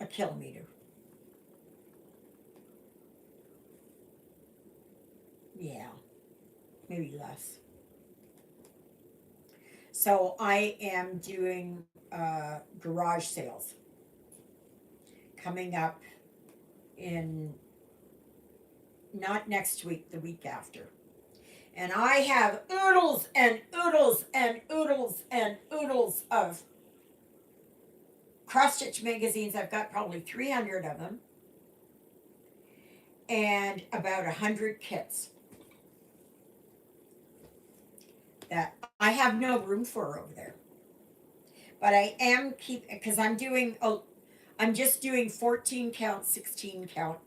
Speaker 1: a kilometer. Yeah, maybe less. So I am doing garage sales coming up in not next week, the week after. And I have oodles and oodles and oodles and oodles of cross stitch magazines. I've got probably 300 of them and about 100 kits that I have no room for over there. But I am because I'm just doing 14 count, 16 count,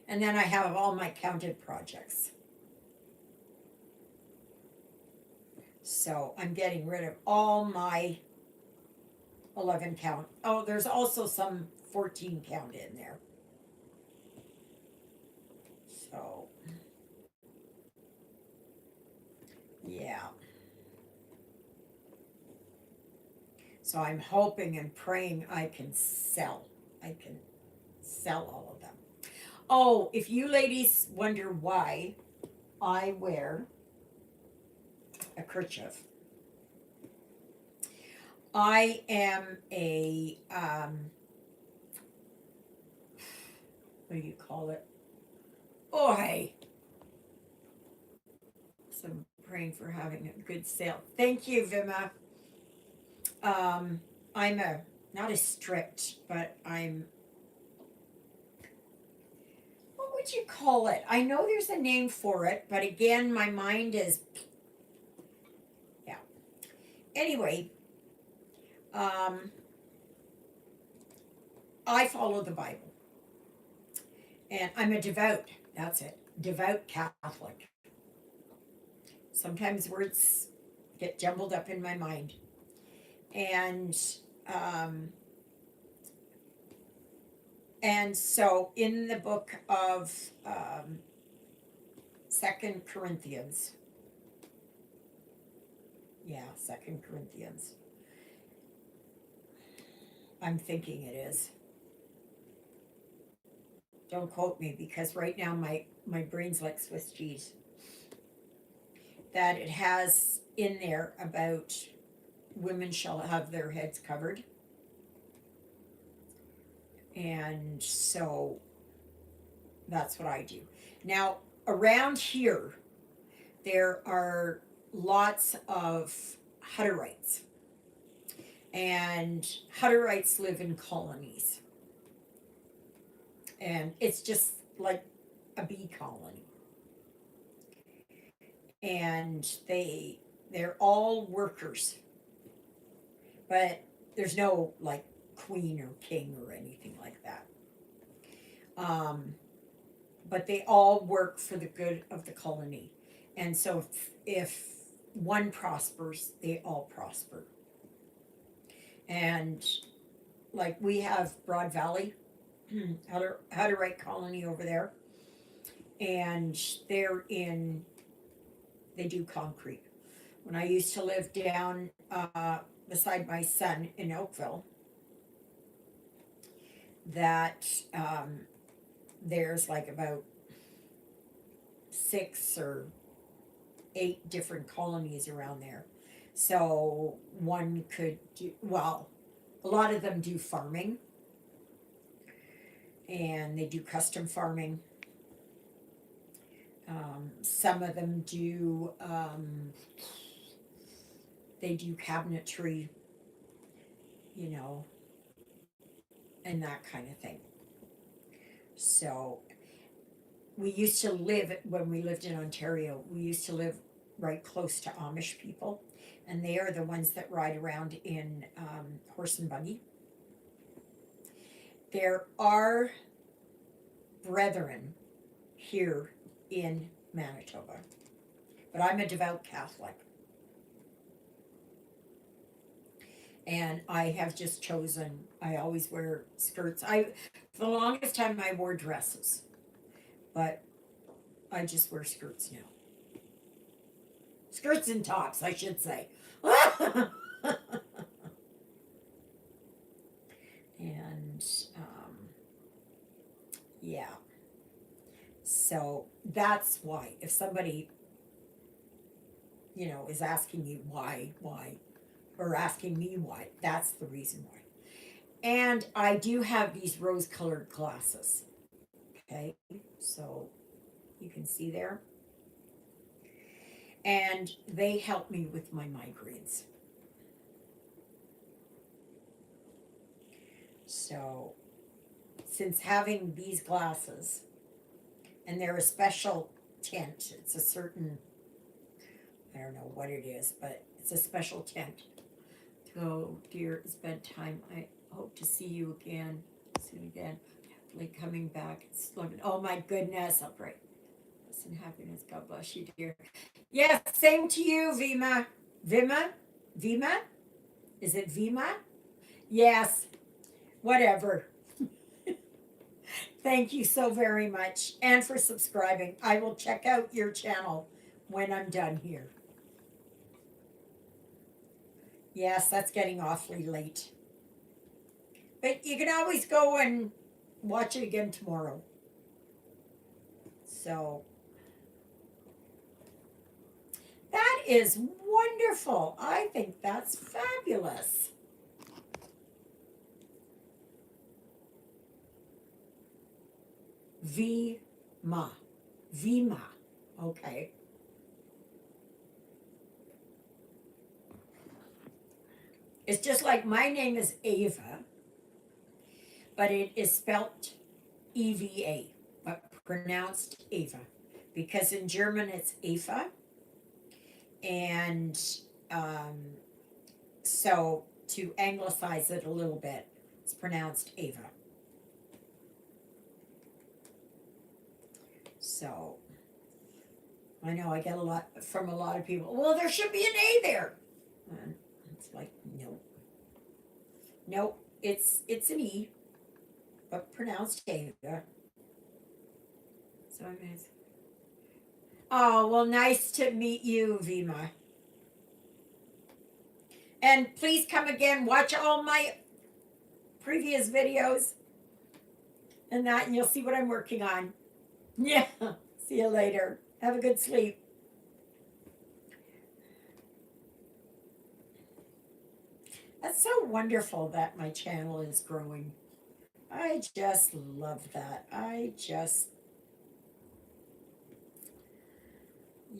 Speaker 1: and then I have all my counted projects. So I'm getting rid of all my 11 count. Oh, there's also some 14 count in there. So, yeah. So I'm hoping and praying I can sell. I can sell all of them. Oh, if you ladies wonder why I wear a kerchief, I am a what do you call it? Oh, hey. So I'm praying for having a good sale. Thank you, Vima. I'm a not a strict, but I'm what would you call it? I know there's a name for it, but again, my mind is yeah. Anyway, I follow the Bible, and I'm a devout. That's it, devout Catholic. Sometimes words get jumbled up in my mind, and um, and so in the book of Second Corinthians, yeah, Second Corinthians. I'm thinking it is. Don't quote me because right now my brain's like Swiss cheese. That it has in there about women shall have their heads covered. And so that's what I do. Now, around here, there are lots of Hutterites. And Hutterites live in colonies. And it's just like a bee colony. And they're all workers. But there's no like queen or king or anything like that. But they all work for the good of the colony. And so if one prospers, they all prosper. And like we have Broad Valley, Hutterite colony over there. and they do concrete. When I used to live down beside my son in Oakville, that there's like about 6 or 8 different colonies around there. So one could do, well, a lot of them do farming, and they do custom farming. Some of them do, they do cabinetry, you know, and that kind of thing. So we used to live, when we lived in Ontario, we used to live right close to Amish people, and they are the ones that ride around in horse and buggy. There are brethren here in Manitoba, but I'm a devout Catholic. And I have just chosen, I always wear skirts. For the longest time, I wore dresses, but I just wear skirts now. Skirts and tops, I should say. And, yeah. So that's why, if somebody, is asking you why, or asking me why, that's the reason why. And I do have these rose-colored glasses. Okay, so you can see there. And they help me with my migraines. So, since having these glasses, and they're a special tint, it's a certain, I don't know what it is, but it's a special tint. Oh dear, it's bedtime. I hope to see you again soon again. Like coming back. It's 11. Oh my goodness. I'll pray. Peace and happiness. God bless you, dear. Yes, same to you, Vima. Vima? Is it Vima? Yes. Whatever. Thank you so very much. And for subscribing. I will check out your channel when I'm done here. Yes, that's getting awfully late. But you can always go and watch it again tomorrow. So, that is wonderful. I think that's fabulous. Vima. Vima. Okay. It's just like my name is Ava, but it is spelt EVA, but pronounced Ava. Because in German it's Eva. And so to anglicize it a little bit, it's pronounced Ava. So I know I get a lot from a lot of people. Well, there should be an A there. And it's like, nope, it's an E, but pronounced Ava. So I mean, oh well, nice to meet you, Vima. And please come again. Watch all my previous videos, and you'll see what I'm working on. Yeah. See you later. Have a good sleep. That's so wonderful that my channel is growing. I just love that.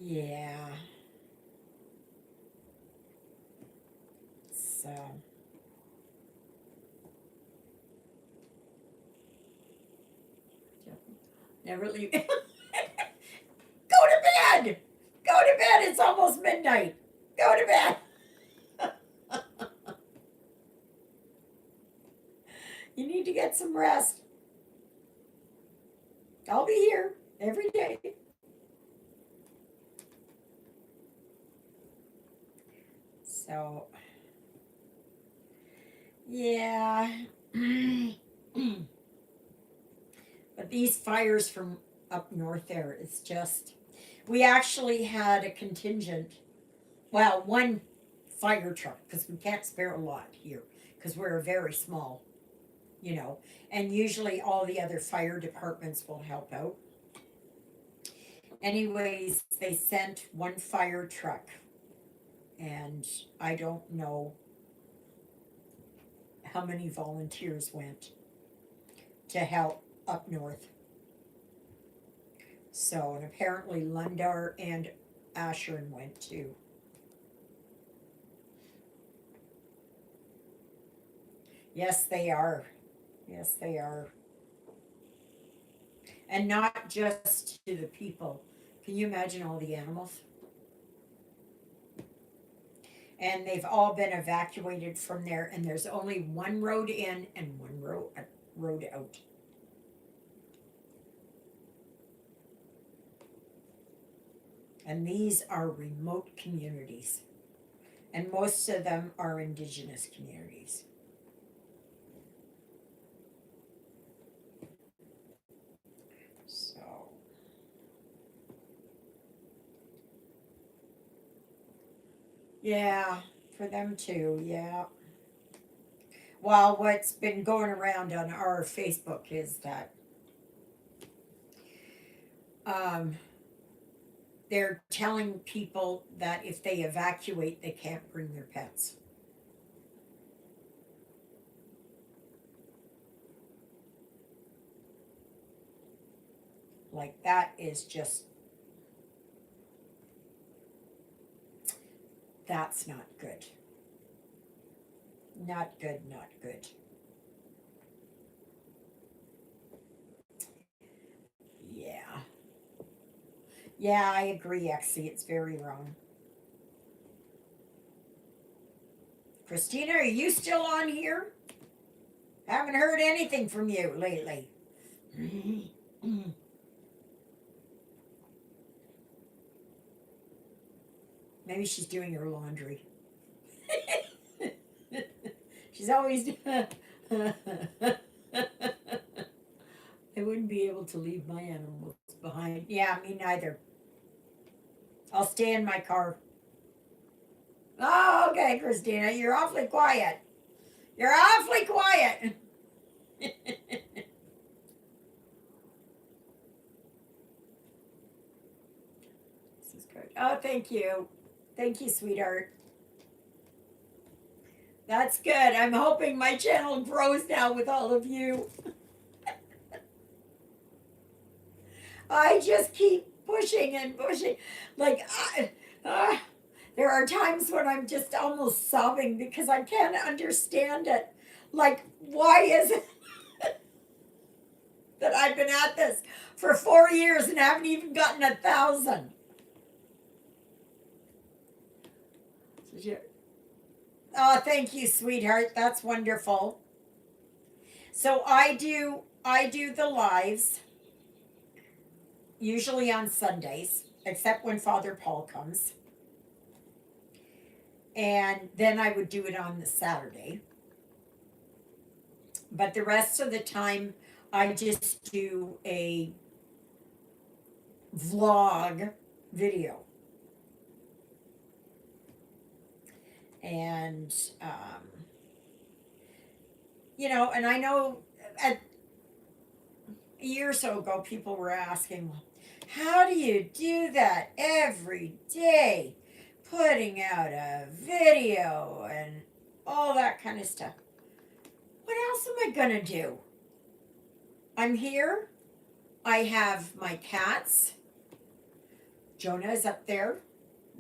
Speaker 1: Yeah. So. Never leave. Go to bed. Go to bed. It's almost midnight. Go to bed. You need to get some rest. I'll be here every day. So, yeah. But these fires from up north there. It's just, we actually had a contingent, well, one fire truck, because we can't spare a lot here, because we're a very small, you know, and usually all the other fire departments will help out. Anyways, they sent one fire truck, and I don't know how many volunteers went to help up north. So, and apparently Lundar and Ashern went too. Yes, they are. Yes, they are. And not just to the people. Can you imagine all the animals? And they've all been evacuated from there, and there's only one road in and one road out. And these are remote communities, and most of them are indigenous communities. So, yeah, for them too, yeah. Well, what's been going around on our Facebook is that um, they're telling people that if they evacuate, they can't bring their pets. Like, that is just, that's not good. Not good, not good. Yeah. Yeah, I agree, Exie. It's very wrong. Christina, are you still on here? Haven't heard anything from you lately. Maybe she's doing her laundry. She's always. I wouldn't be able to leave my animals behind. Yeah, me neither. I'll stay in my car. Oh, okay, Christina, you're awfully quiet. You're awfully quiet. This is good. Oh, thank you. Thank you, sweetheart. That's good. I'm hoping my channel grows now with all of you. I just keep pushing and pushing. Like, there are times when I'm just almost sobbing because I can't understand it. Like, why is it that I've been at this for 4 years and haven't even gotten 1,000? Oh, thank you, sweetheart. That's wonderful. So I do the lives usually on Sundays, except when Father Paul comes. And then I would do it on the Saturday. But the rest of the time, I just do a vlog video. And, and I know a year or so ago, people were asking, how do you do that every day? Putting out a video and all that kind of stuff. What else am I gonna do? I'm here. I have my cats. Jonah is up there.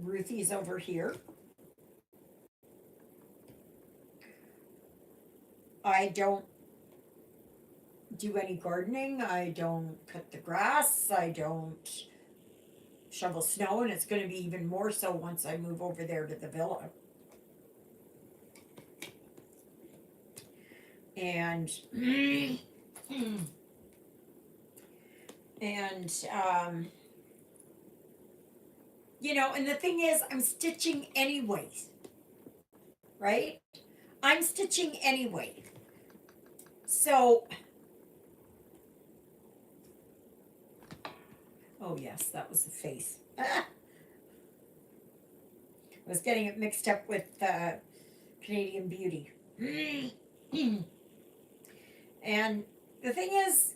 Speaker 1: Ruthie's over here. I don't do any gardening. I don't cut the grass. I don't shovel snow, and it's going to be even more so once I move over there to the villa. And and the thing is, I'm stitching anyways, right? I'm stitching anyway. So Oh, yes, that was the face. I was getting it mixed up with Canadian Beauty. And the thing is,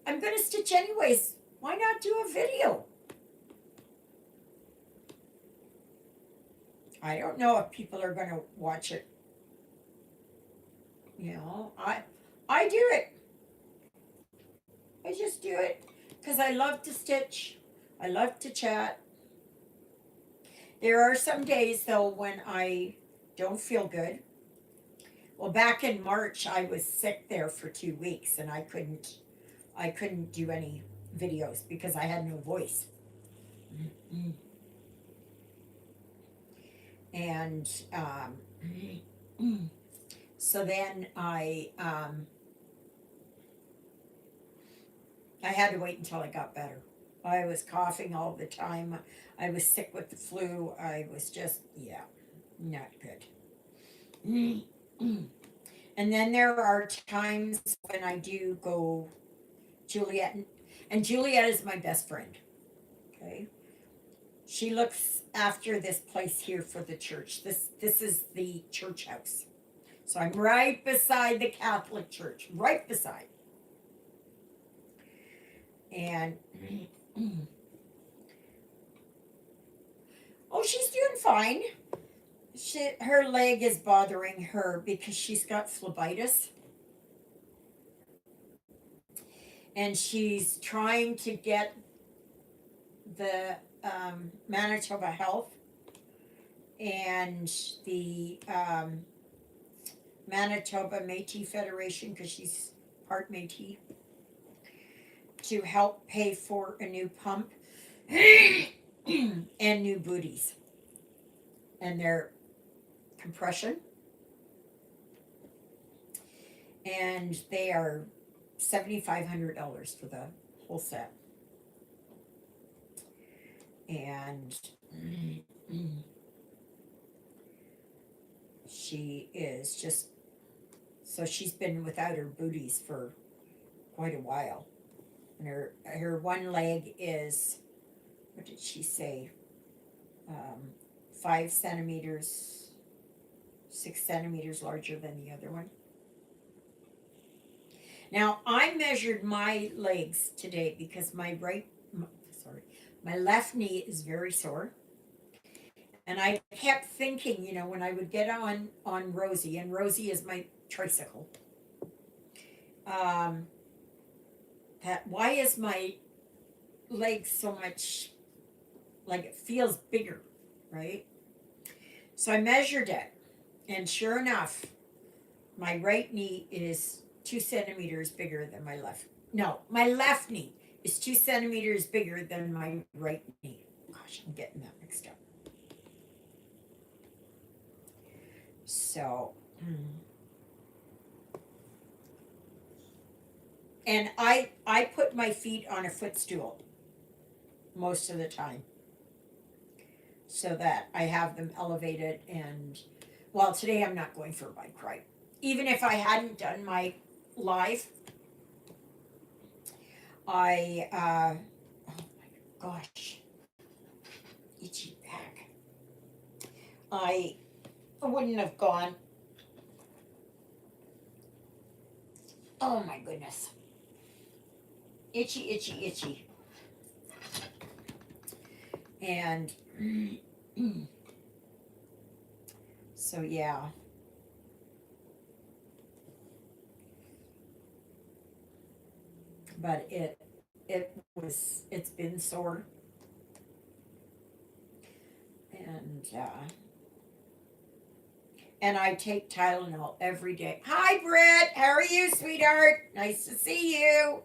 Speaker 1: I'm going to stitch anyways. Why not do a video? I don't know if people are going to watch it. I do it. I just do it because I love to stitch. I love to chat. There are some days though when I don't feel good. Well, back in March I was sick there for 2 weeks and I couldn't do any videos because I had no voice. And so then I had to wait until I got better. I was coughing all the time. I was sick with the flu. I was just, not good. And then there are times when I do go, Juliet, and Juliet is my best friend. Okay. She looks after this place here for the church. This is the church house. So I'm right beside the Catholic Church, right beside. And oh, she's doing fine. Her leg is bothering her because she's got phlebitis. And she's trying to get the Manitoba Health and the Manitoba Métis Federation, because she's part Métis, to help pay for a new pump and new booties and their compression. And they are $7,500 for the whole set. And she is just, so she's been without her booties for quite a while. And her one leg is, what did she say? 5 centimeters, 6 centimeters larger than the other one. Now, I measured my legs today because my left knee is very sore. And I kept thinking, when I would get on Rosie, and Rosie is my tricycle, that why is my leg so much, like it feels bigger, right? So I measured it, and sure enough, my right knee is 2 centimeters bigger than my left. No, my left knee is 2 centimeters bigger than my right knee. Gosh, I'm getting that mixed up. So, and I put my feet on a footstool most of the time so that I have them elevated. And well, today I'm not going for a bike ride. Even if I hadn't done my live, oh my gosh, itchy back. I wouldn't have gone. Oh my goodness. Itchy, itchy, itchy. And so yeah. But it's been sore. And I take Tylenol every day. Hi, Britt. How are you, sweetheart? Nice to see you.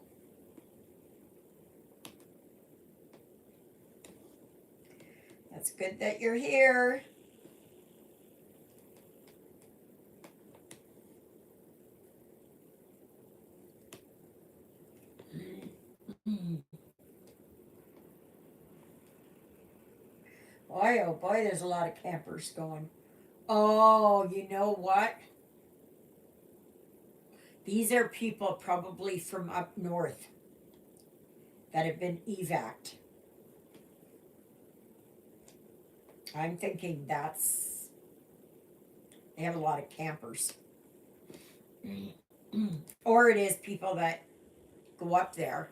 Speaker 1: That's good that you're here. Boy, oh boy, there's a lot of campers going. Oh, you know what? These are people probably from up north. that have been evac'd. I'm thinking they have a lot of campers. Or it is people that go up there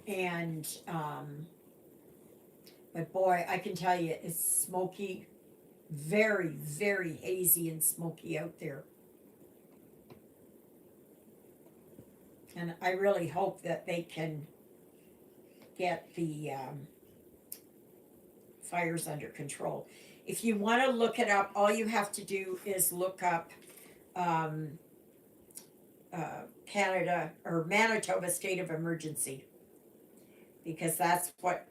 Speaker 1: and, but boy, I can tell you, it's smoky, very, very hazy and smoky out there. And I really hope that they can get the fires under control. If you want to look it up, all you have to do is look up Canada or Manitoba state of emergency, because that's what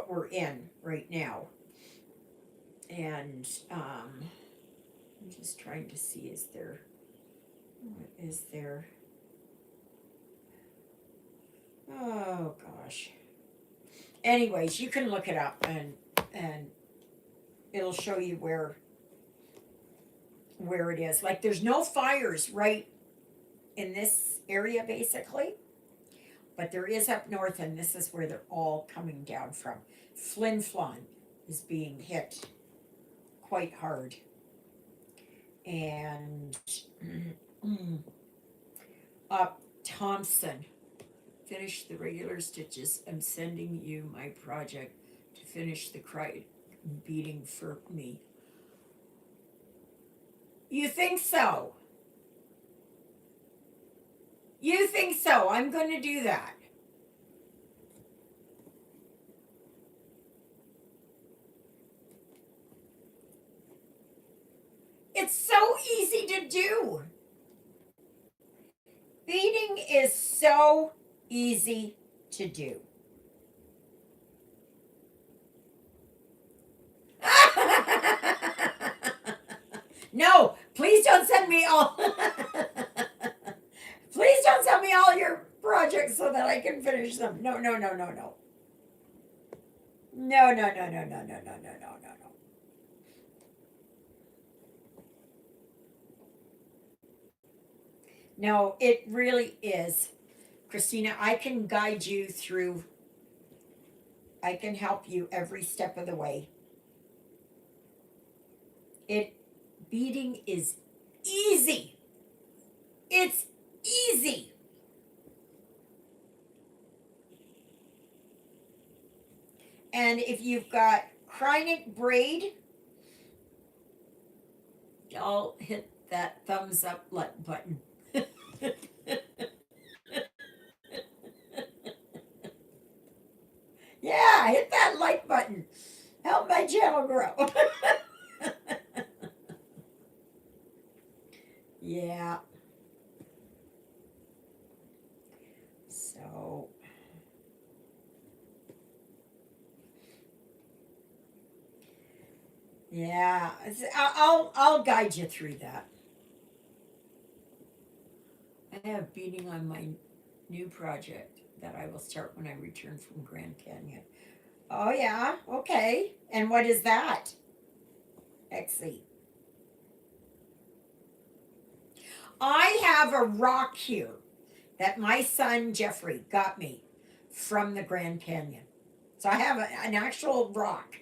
Speaker 1: we're in right now. And I'm just trying to see, what is there? Oh gosh. Anyways, you can look it up and it'll show you where it is. Like, there's no fires right in this area basically, but there is up north, and this is where they're all coming down from. Flin Flon is being hit quite hard. And up Thompson, finish the regular stitches. I'm sending you my project to finish the cry beating for me. You think so? You think so? I'm going to do that. It's so easy to do. Beading is so easy to do. No, please don't send me all. Please don't send me all your projects so that I can finish them. No, no, no, no, no. No, no, no, no, no, no, no, no, no, no, no. No, it really is. Christina, I can guide you through, I can help you every step of the way. Beading is easy. It's easy. And if you've got Krynic braid, I'll hit that thumbs up like button. Yeah, hit that like button. Help my channel grow. Yeah. So yeah, I'll guide you through that. I have beading on my new project that I will start when I return from Grand Canyon. Oh yeah, okay. And what is that? Exie. I have a rock here that my son Jeffrey got me from the Grand Canyon. So I have an actual rock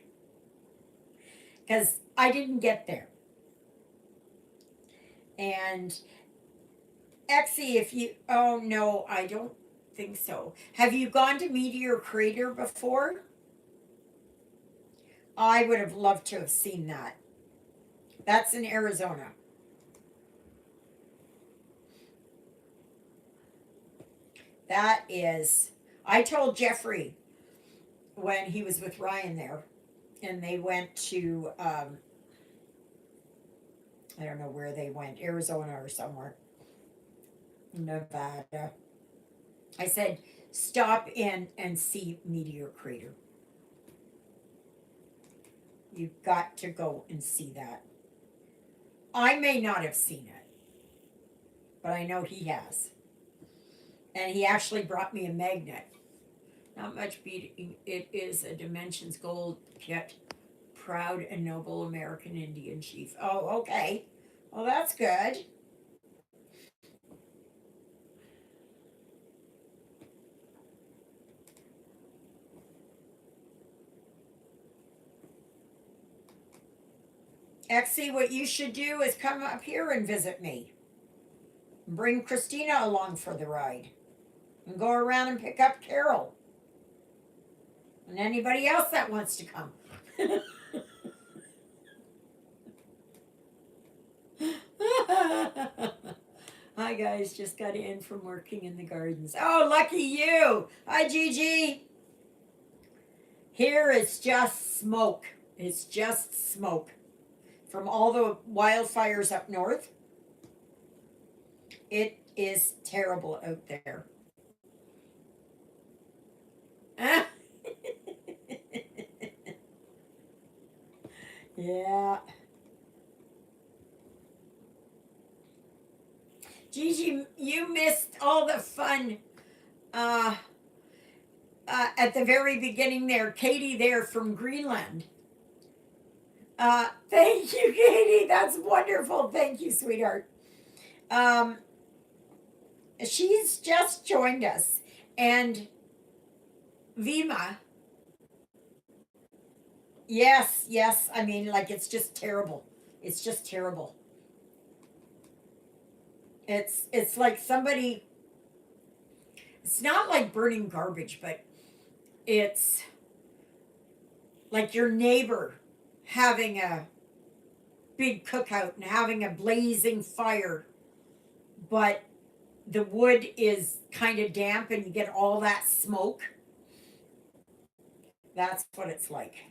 Speaker 1: because I didn't get there. And Exie, oh no, I don't think so. Have you gone to Meteor Crater before? I would have loved to have seen that. That's in Arizona. That is, I told Jeffrey when he was with Ryan there, and they went to, I don't know where they went, Arizona or somewhere, Nevada. I said, stop in and see Meteor Crater. You've got to go and see that. I may not have seen it, but I know he has. And he actually brought me a magnet. Not much beading. It is a Dimensions Gold kit. Proud and noble American Indian chief. Oh, okay. Well, that's good. Exie, what you should do is come up here and visit me. Bring Christina along for the ride. And go around and pick up Carol. And anybody else that wants to come. Hi guys, just got in from working in the gardens. Oh, lucky you. Hi Gigi. Here it's just smoke. It's just smoke. From all the wildfires up north. It is terrible out there. Yeah. Gigi, you missed all the fun at the very beginning there. Katy there from Greenland. Thank you, Katy. That's wonderful. Thank you, sweetheart. She's just joined us. And Vima, yes. I mean, like, it's just terrible. It's just terrible. It's like somebody, it's not like burning garbage, but it's like your neighbor having a big cookout and having a blazing fire, but the wood is kind of damp and you get all that smoke. That's what it's like.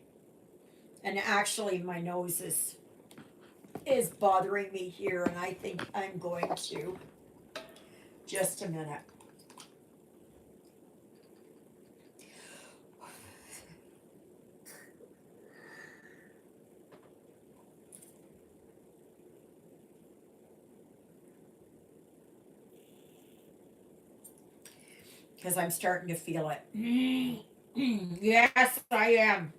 Speaker 1: And actually my nose is bothering me here, and I think I'm going to, just a minute. Because I'm starting to feel it. Yes, I am.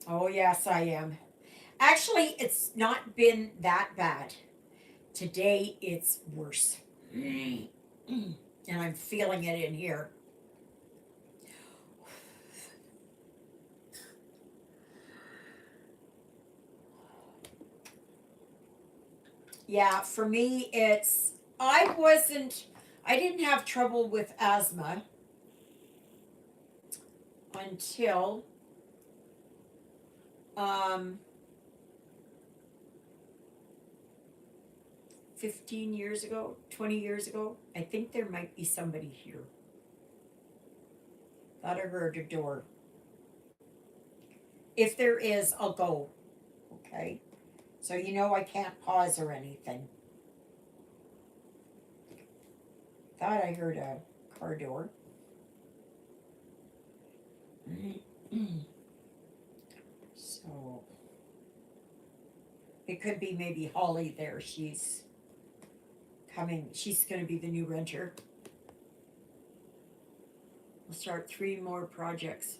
Speaker 1: Oh, yes, I am. Actually, it's not been that bad. Today, it's worse. And I'm feeling it in here. Yeah, for me, I didn't have trouble with asthma until um 15 years ago, 20 years ago. I think there might be somebody here. Thought I heard a door. If there is, I'll go. Okay? So you know I can't pause or anything. Thought I heard a car door. So it could be maybe Holly there. She's coming. She's going to be the new renter. We'll start 3 more projects.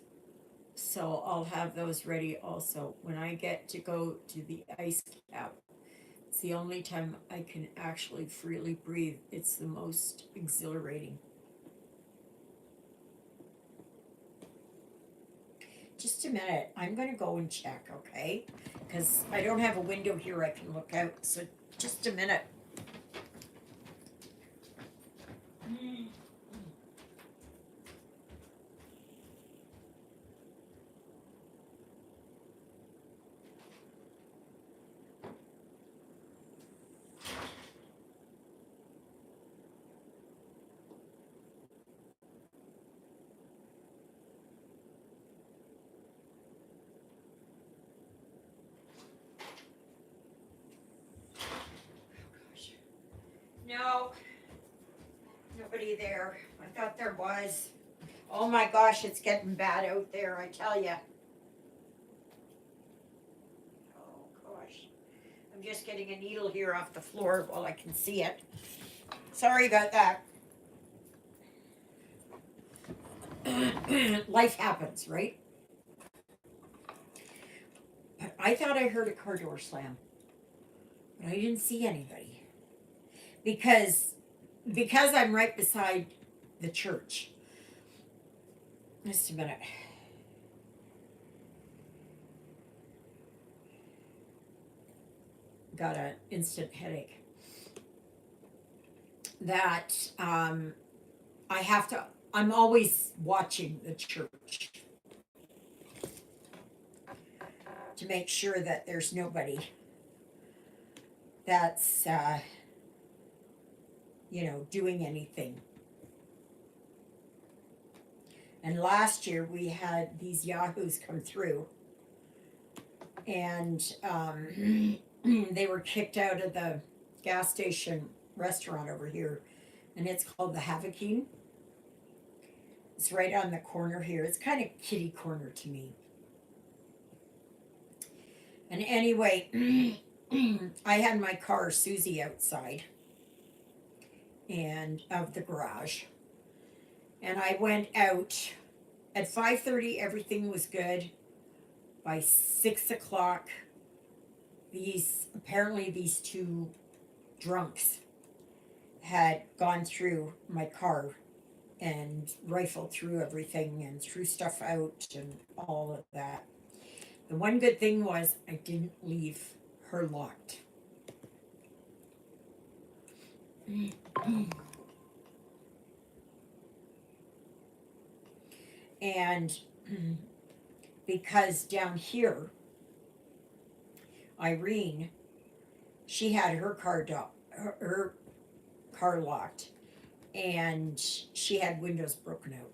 Speaker 1: So I'll have those ready also. When I get to go to the ice cap, it's the only time I can actually freely breathe. It's the most exhilarating. Just a minute. I'm going to go and check, okay? Because I don't have a window here I can look out. So just a minute. No, nobody there. I thought there was. Oh my gosh, it's getting bad out there, I tell you. Oh gosh. I'm just getting a needle here off the floor while I can see it. Sorry about that. Life happens, right? But I thought I heard a car door slam. But I didn't see anybody. Because I'm right beside the church. Just a minute. got an instant headache. That I have to, I'm always watching the church to make sure that there's nobody that's, doing anything. And last year we had these yahoos come through, and they were kicked out of the gas station restaurant over here, and it's called the Havakeen. It's right on the corner here. It's kind of kitty corner to me. And anyway, I had my car, Susie, outside and of the garage. And I went out at 5:30, everything was good. By 6 o'clock, apparently these two drunks had gone through my car and rifled through everything and threw stuff out and all of that. The one good thing was I didn't leave her locked. And because down here, Irene, she had her her car locked, and she had windows broken out.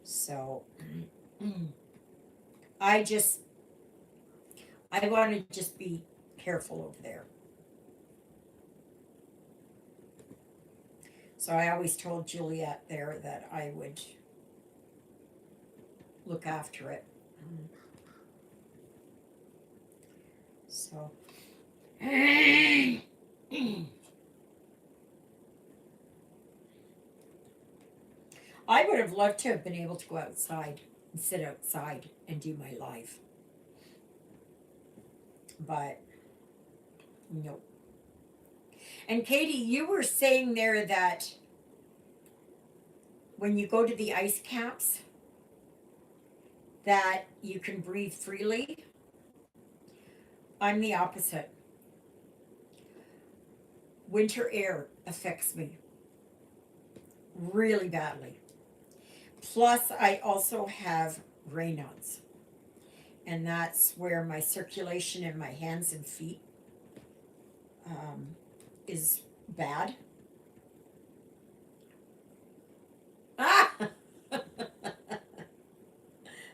Speaker 1: So I want to just be careful over there. So I always told Juliet there that I would look after it. So I would have loved to have been able to go outside and sit outside and do my live. But no. And Katy, you were saying there that when you go to the ice camps, that you can breathe freely. I'm the opposite. Winter air affects me really badly. Plus, I also have Raynaud's, and that's where my circulation in my hands and feet is bad. Ah!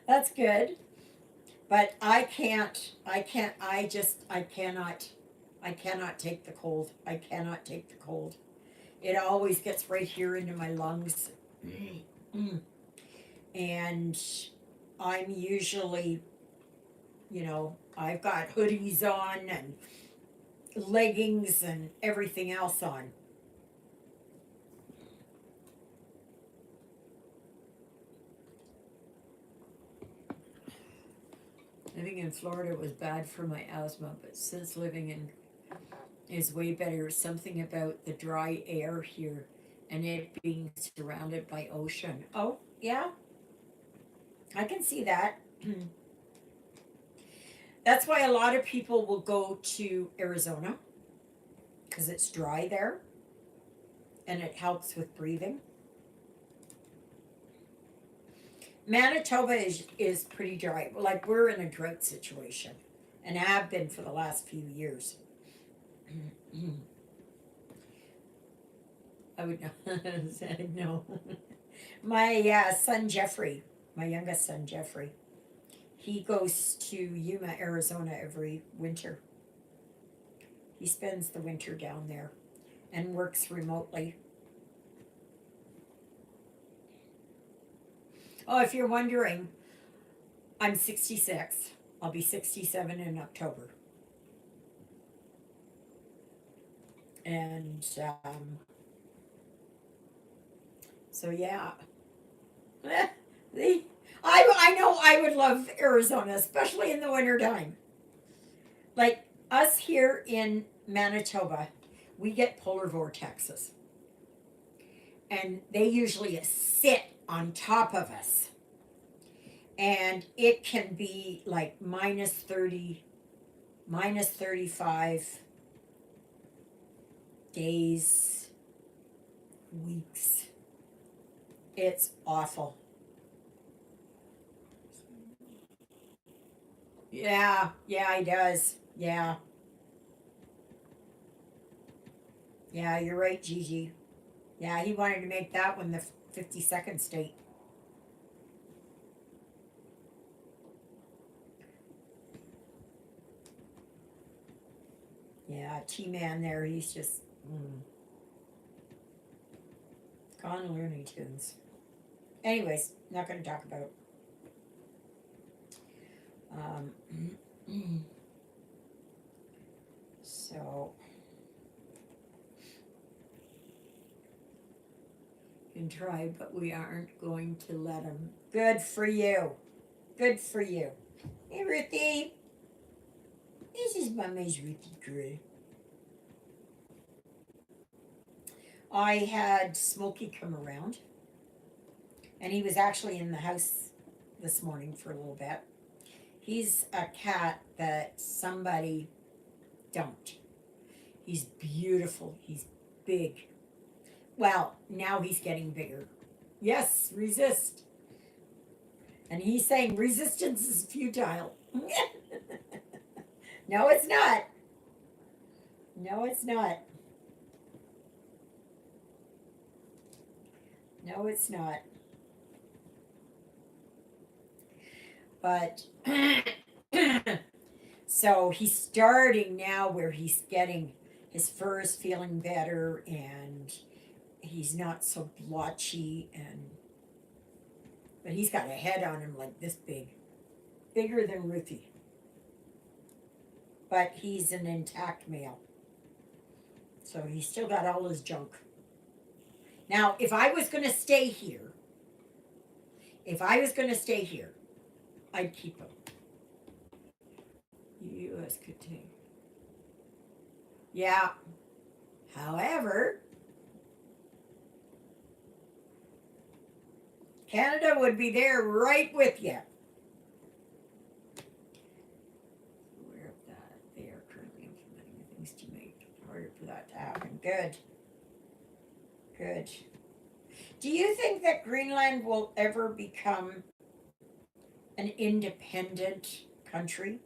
Speaker 1: That's good. But I cannot take the cold. I cannot take the cold. It always gets right here into my lungs. And I'm usually, I've got hoodies on and leggings and everything else on. Living in Florida was bad for my asthma, but since living in is way better. Something about the dry air here and it being surrounded by ocean. Oh, yeah. I can see that. That's why a lot of people will go to Arizona, because it's dry there and it helps with breathing. Manitoba is pretty dry. Like, we're in a drought situation and have been for the last few years. I would no. My son Jeffrey, my youngest son Jeffrey, he goes to Yuma, Arizona every winter. He spends the winter down there and works remotely. Oh, if you're wondering, I'm 66. I'll be 67 in October. And so yeah. I know I would love Arizona, especially in the wintertime. Like us here in Manitoba, we get polar vortexes. And they usually sit on top of us. and it can be like minus 30, minus 35 days, weeks. It's awful. Yeah, yeah, he does. Yeah, yeah, you're right, Gigi. Yeah, he wanted to make that one the 52nd state. Yeah, T-Man there, he's just gone Looney Tunes. Anyways, not going to talk about it. So, can try, but we aren't going to let him. Good for you. Good for you. Hey, Ruthie. This is Mommy's Ruthie girl. I had Smokey come around, and he was actually in the house this morning for a little bit. He's a cat that somebody dumped. He's beautiful. He's big. Well, now he's getting bigger. Yes, resist. And he's saying resistance is futile. No, it's not. No, it's not. No, it's not. But so he's starting now where he's getting his fur is feeling better and he's not so blotchy and but he's got a head on him like this big. Bigger than Ruthie. But he's an intact male. So he's still got all his junk. Now, if I was going to stay here, I'd keep him. U.S. could take. Yeah. However, Canada would be there right with you. Aware of that. They are currently implementing things to make it harder for that to happen. Good. Good. Do you think that Greenland will ever become an independent country?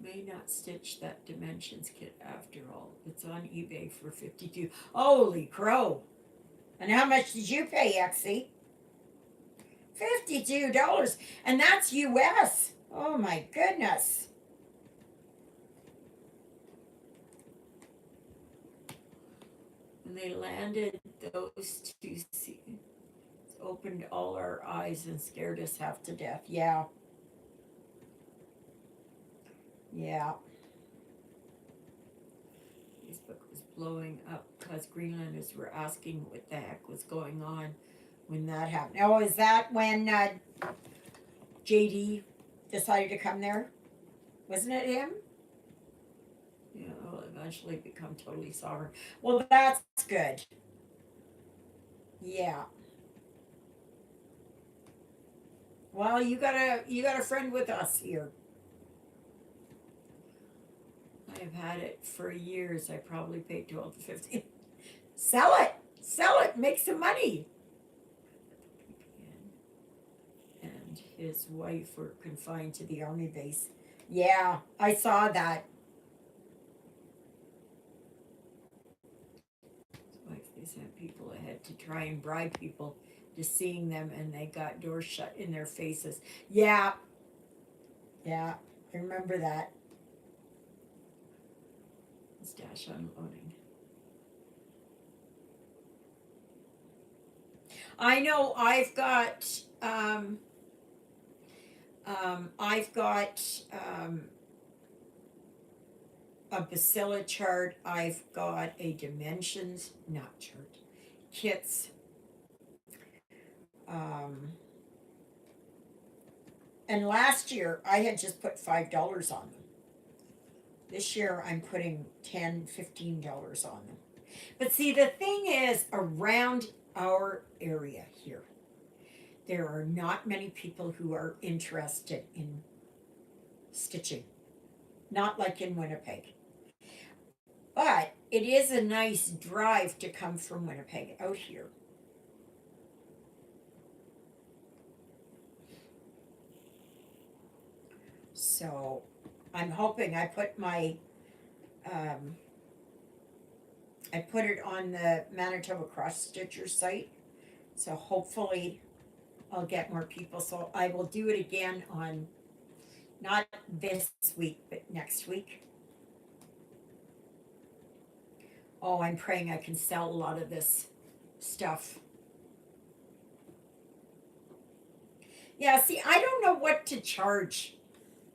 Speaker 1: May not stitch that dimensions kit after all. It's on eBay for $52. Holy crow! And how much did you pay, Exie? $52, and that's US. Oh my goodness! When they landed, those two scenes opened all our eyes and scared us half to death. Yeah. Yeah. Facebook was blowing up because Greenlanders were asking what the heck was going on when that happened. Oh, is that when JD decided to come there? Wasn't it him? Yeah, will eventually become totally sovereign. Well, that's good. Yeah. Well, you got a friend with us here. I've had it for years. I probably paid $12 to $15. Sell it, make some money. And his wife were confined to the army base. Yeah, I saw that. His wife, they sent people ahead to try and bribe people to seeing them, and they got doors shut in their faces. Yeah, I remember that. Stash unloading. I know I've got a Bacilla chart. I've got a dimensions, not chart, kits. And last year I had just put $5 on them. This year I'm putting $10, $15 on them. But see, the thing is, around our area here, there are not many people who are interested in stitching. Not like in Winnipeg. But it is a nice drive to come from Winnipeg out here. So I'm hoping I put my um, I put it on the Manitoba Cross Stitcher site. So hopefully I'll get more people. So I will do it again on not this week, but next week. Oh, I'm praying I can sell a lot of this stuff. Yeah, see, I don't know what to charge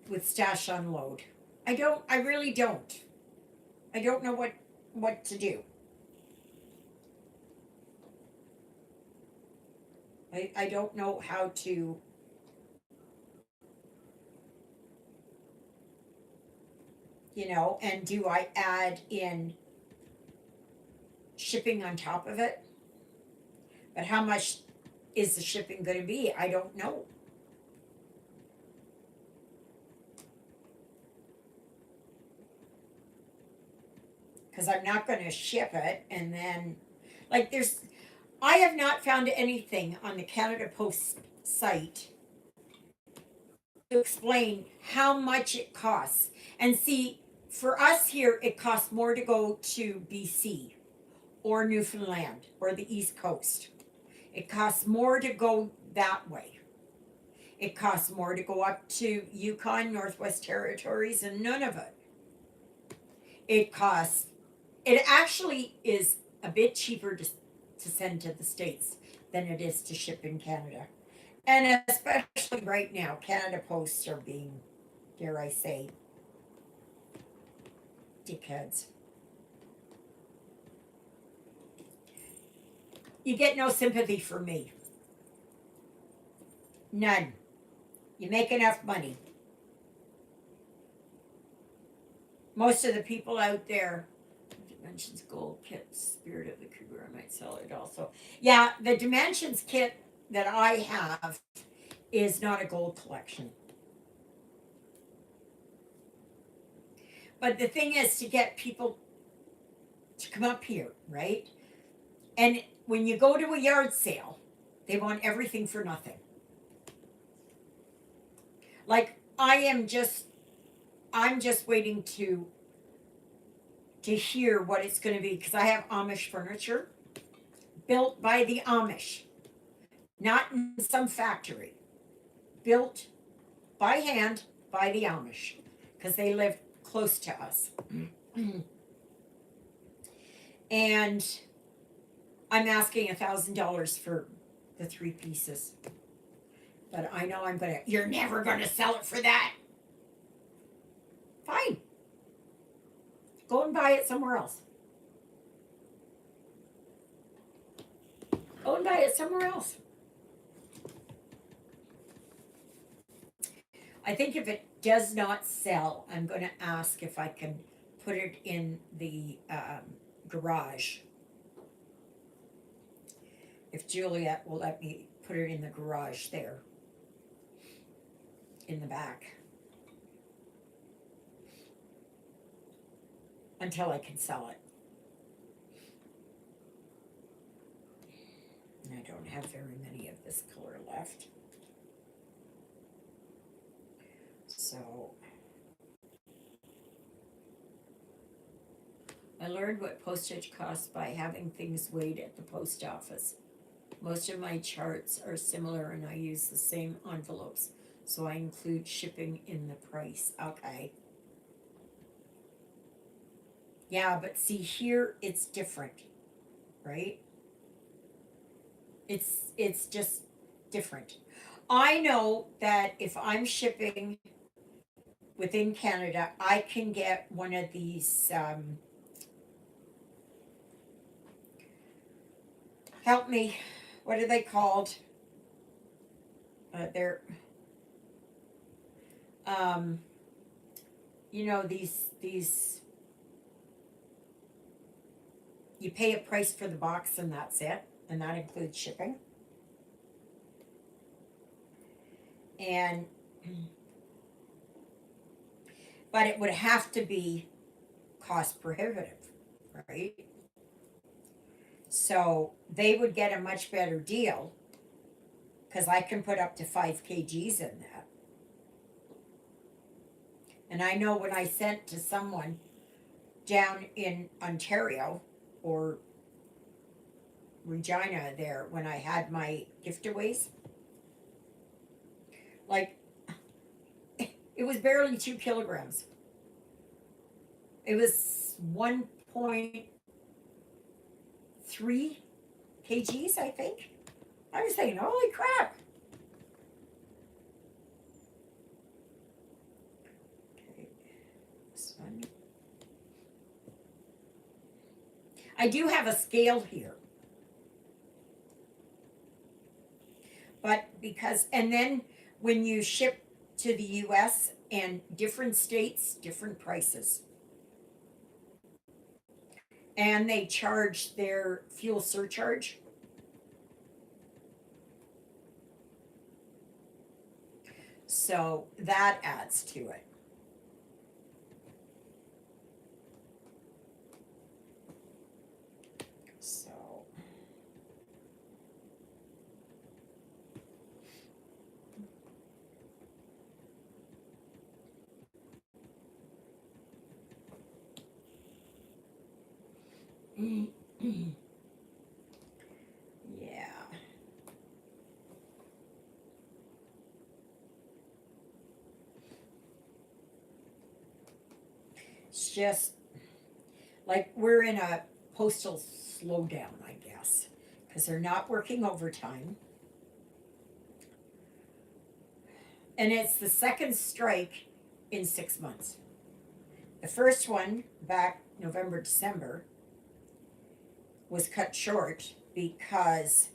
Speaker 1: with Stash Unload. I really don't. I don't know what to do. I don't know how to, and do I add in shipping on top of it? But how much is the shipping going to be? I don't know. Because I'm not going to ship it and then, like, I have not found anything on the Canada Post site to explain how much it costs. And see, for us here, it costs more to go to BC or Newfoundland or the East Coast. It costs more to go that way. It costs more to go up to Yukon, Northwest Territories, and Nunavut. It actually is a bit cheaper to send to the States than it is to ship in Canada. And especially right now, Canada Posts are being, dare I say, dickheads. You get no sympathy from me. None. You make enough money. Most of the people out there, Dimensions Gold Kit, Spirit of the Cougar, I might sell it also. Yeah, the Dimensions kit that I have is not a gold collection. But the thing is to get people to come up here, right? And when you go to a yard sale, they want everything for nothing. Like I'm just waiting to hear what it's going to be because I have Amish furniture built by the Amish, not in some factory, built by hand by the Amish because they live close to us. And I'm asking $1,000 for the 3 pieces. But I know you're never gonna sell it for that. Fine. Go and buy it somewhere else. Go and buy it somewhere else. I think if it does not sell, I'm going to ask if I can put it in the garage. If Juliet will let me put it in the garage there, in the back, until I can sell it. And I don't have very many of this color left. So I learned what postage costs by having things weighed at the post office. Most of my charts are similar and I use the same envelopes, so I include shipping in the price. Okay. Yeah, but see here it's different, right? It's just different. I know that if I'm shipping within Canada, I can get one of these help me, what are they called? They're these you pay a price for the box and that's it, and that includes shipping. And but it would have to be cost prohibitive, right? So they would get a much better deal because I can put up to 5 kgs in that. And I know when I sent to someone down in Ontario or Regina there when I had my gift-aways, like it was barely 2 kilograms. It was 1.3 kgs, I think. I was thinking, holy crap. Okay, this one. I do have a scale here. But because, and then when you ship to the US and different states, different prices. And they charge their fuel surcharge. So that adds to it. So yeah. It's just like we're in a postal slowdown, I guess, because they're not working overtime. And it's the second strike in 6 months. The first one back November, December was cut short because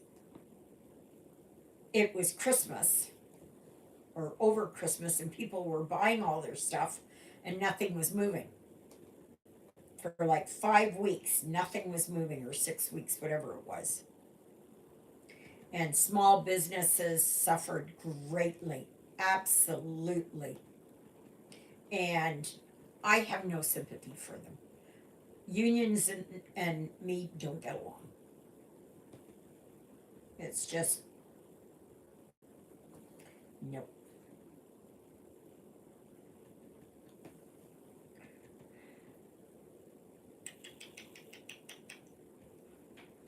Speaker 1: it was Christmas or over Christmas and people were buying all their stuff and nothing was moving. For like 5 weeks, nothing was moving, or 6 weeks, whatever it was. And small businesses suffered greatly, absolutely. And I have no sympathy for them. Unions and me don't get along. It's just, nope.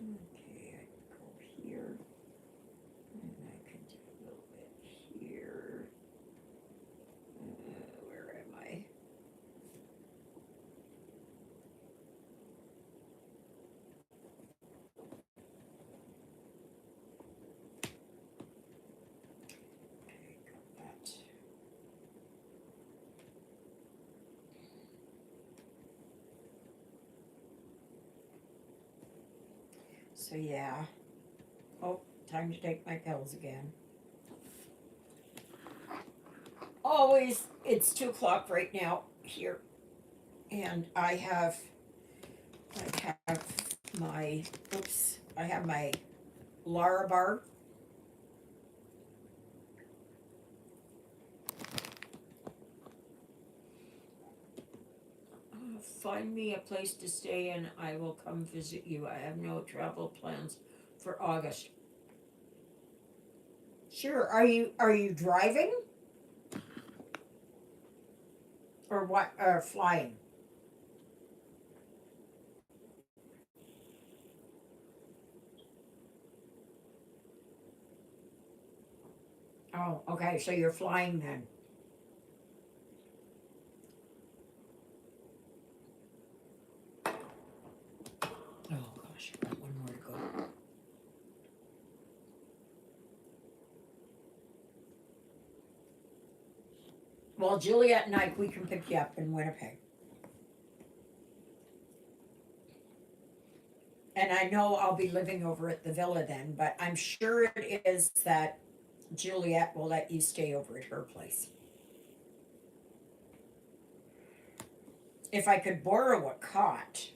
Speaker 1: Okay, I can go here. And I can do a little bit here. Where am I? Okay, got that. So yeah. Oh, time to take my pills again. Always, it's 2 o'clock right now here, and I have my, oops, I have my Lara bar. Find me a place to stay and I will come visit you. I have no travel plans for August. Sure. Are you driving? Or what, or flying? Oh, okay, so you're flying then. Oh gosh, I've got one more to go. Well, Juliet and I, we can pick you up in Winnipeg. And I know I'll be living over at the villa then, but I'm sure it is that Juliet will let you stay over at her place. If I could borrow a cot.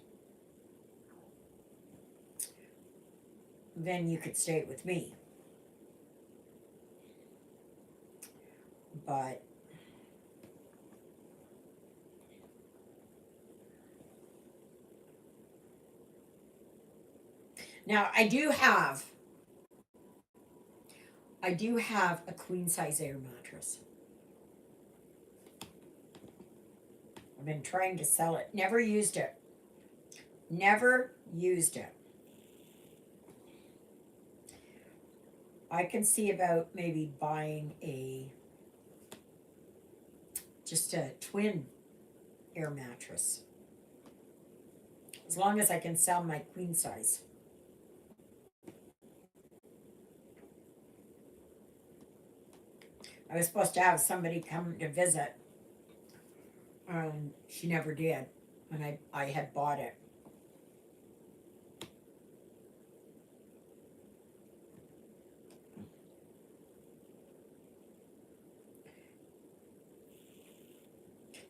Speaker 1: then you could stay with me. But now I do have a queen size air mattress. I've been trying to sell it. Never used it. Never used it. I can see about maybe buying just a twin air mattress. As long as I can sell my queen size. I was supposed to have somebody come to visit. She never did. And I had bought it.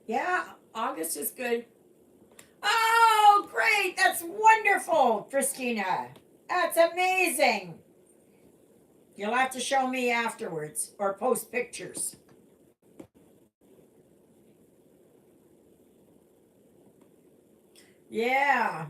Speaker 1: Yeah, August is good. Oh, great. That's wonderful, Christina. That's amazing. You'll have to show me afterwards or post pictures. Yeah.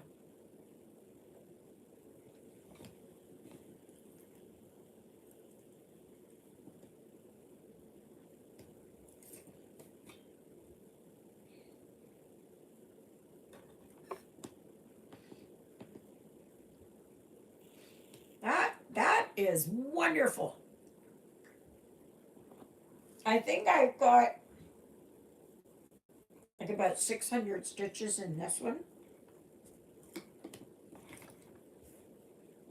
Speaker 1: That is wonderful. I think I've got like about 600 stitches in this one.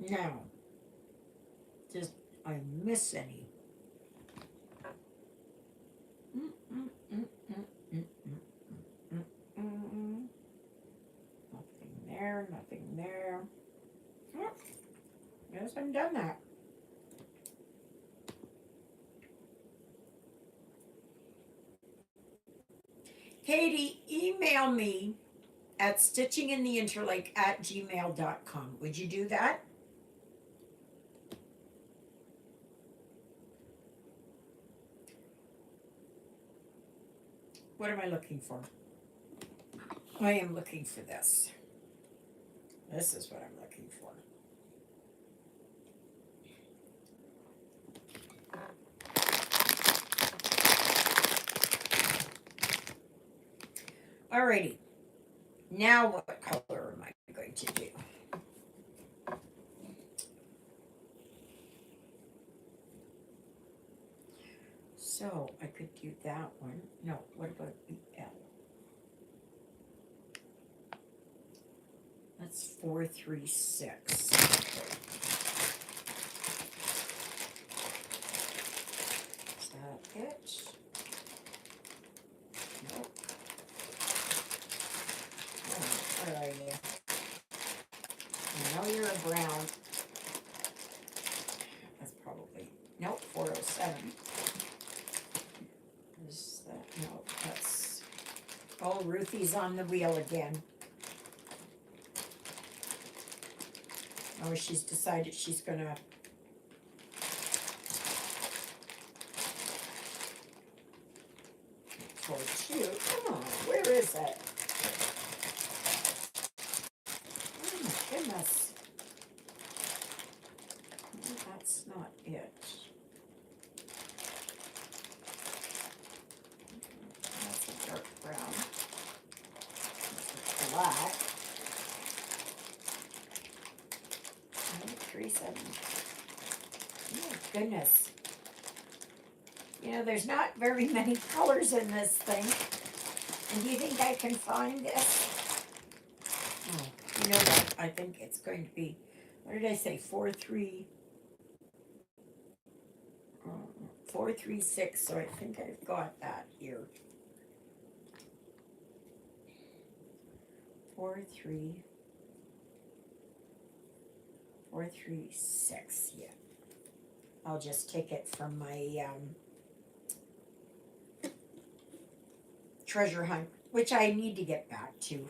Speaker 1: Now, just I miss any. Nothing there, nothing there. Oh, yes, I've done that. Katy, email me at stitchingintheinterlake@gmail.com. Would you do that? What am I looking for? I am looking for this. This is what I'm looking for. Alrighty. Now what color am I going to do? So I could do that one. No, what about the L? That's 436. Is that it? Nope. Oh, where are you? I know you're a brown. That's probably, nope, 407. Is that, no, that's, oh, Ruthie's on the wheel again. Oh, she's decided she's gonna. For two, come on, where is it? Oh my goodness. No, that's not it. That's a dark brown. That's black. 37. Oh goodness. You know, there's not very many colors in this thing. And do you think I can find this? Oh, you know what? I think it's going to be, what did I say? 436. So I think I've got that here. 436. Yeah. I'll just take it from my treasure hunt, which I need to get back to.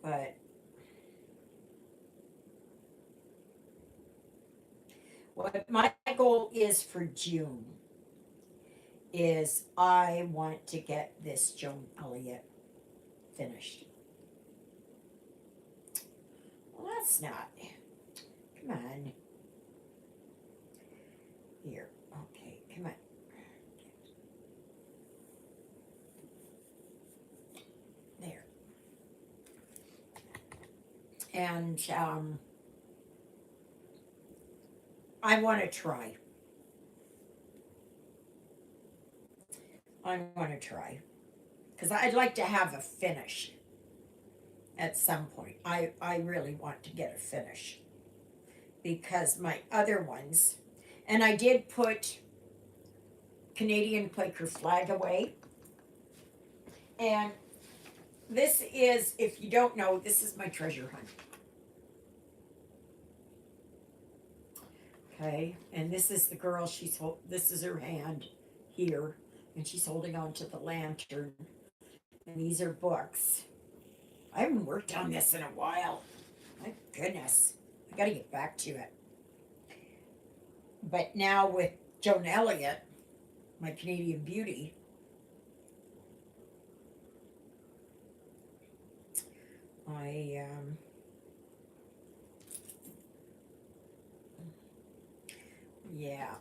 Speaker 1: But What my goal is for June is I want to get this Joan Elliott finished. Well, that's not. Come on. Here. Okay, come on. There. And I want to try. I want to try. Because I'd like to have a finish at some point. I really want to get a finish. Because my other ones, and I did put Canadian Quaker flag away. And this is, if you don't know, this is my treasure hunt. Okay, and this is the girl, this is her hand here, and she's holding on to the lantern. And these are books. I haven't worked on this in a while. My goodness, I gotta get back to it. But now with Joan Elliott, my Canadian beauty, yeah.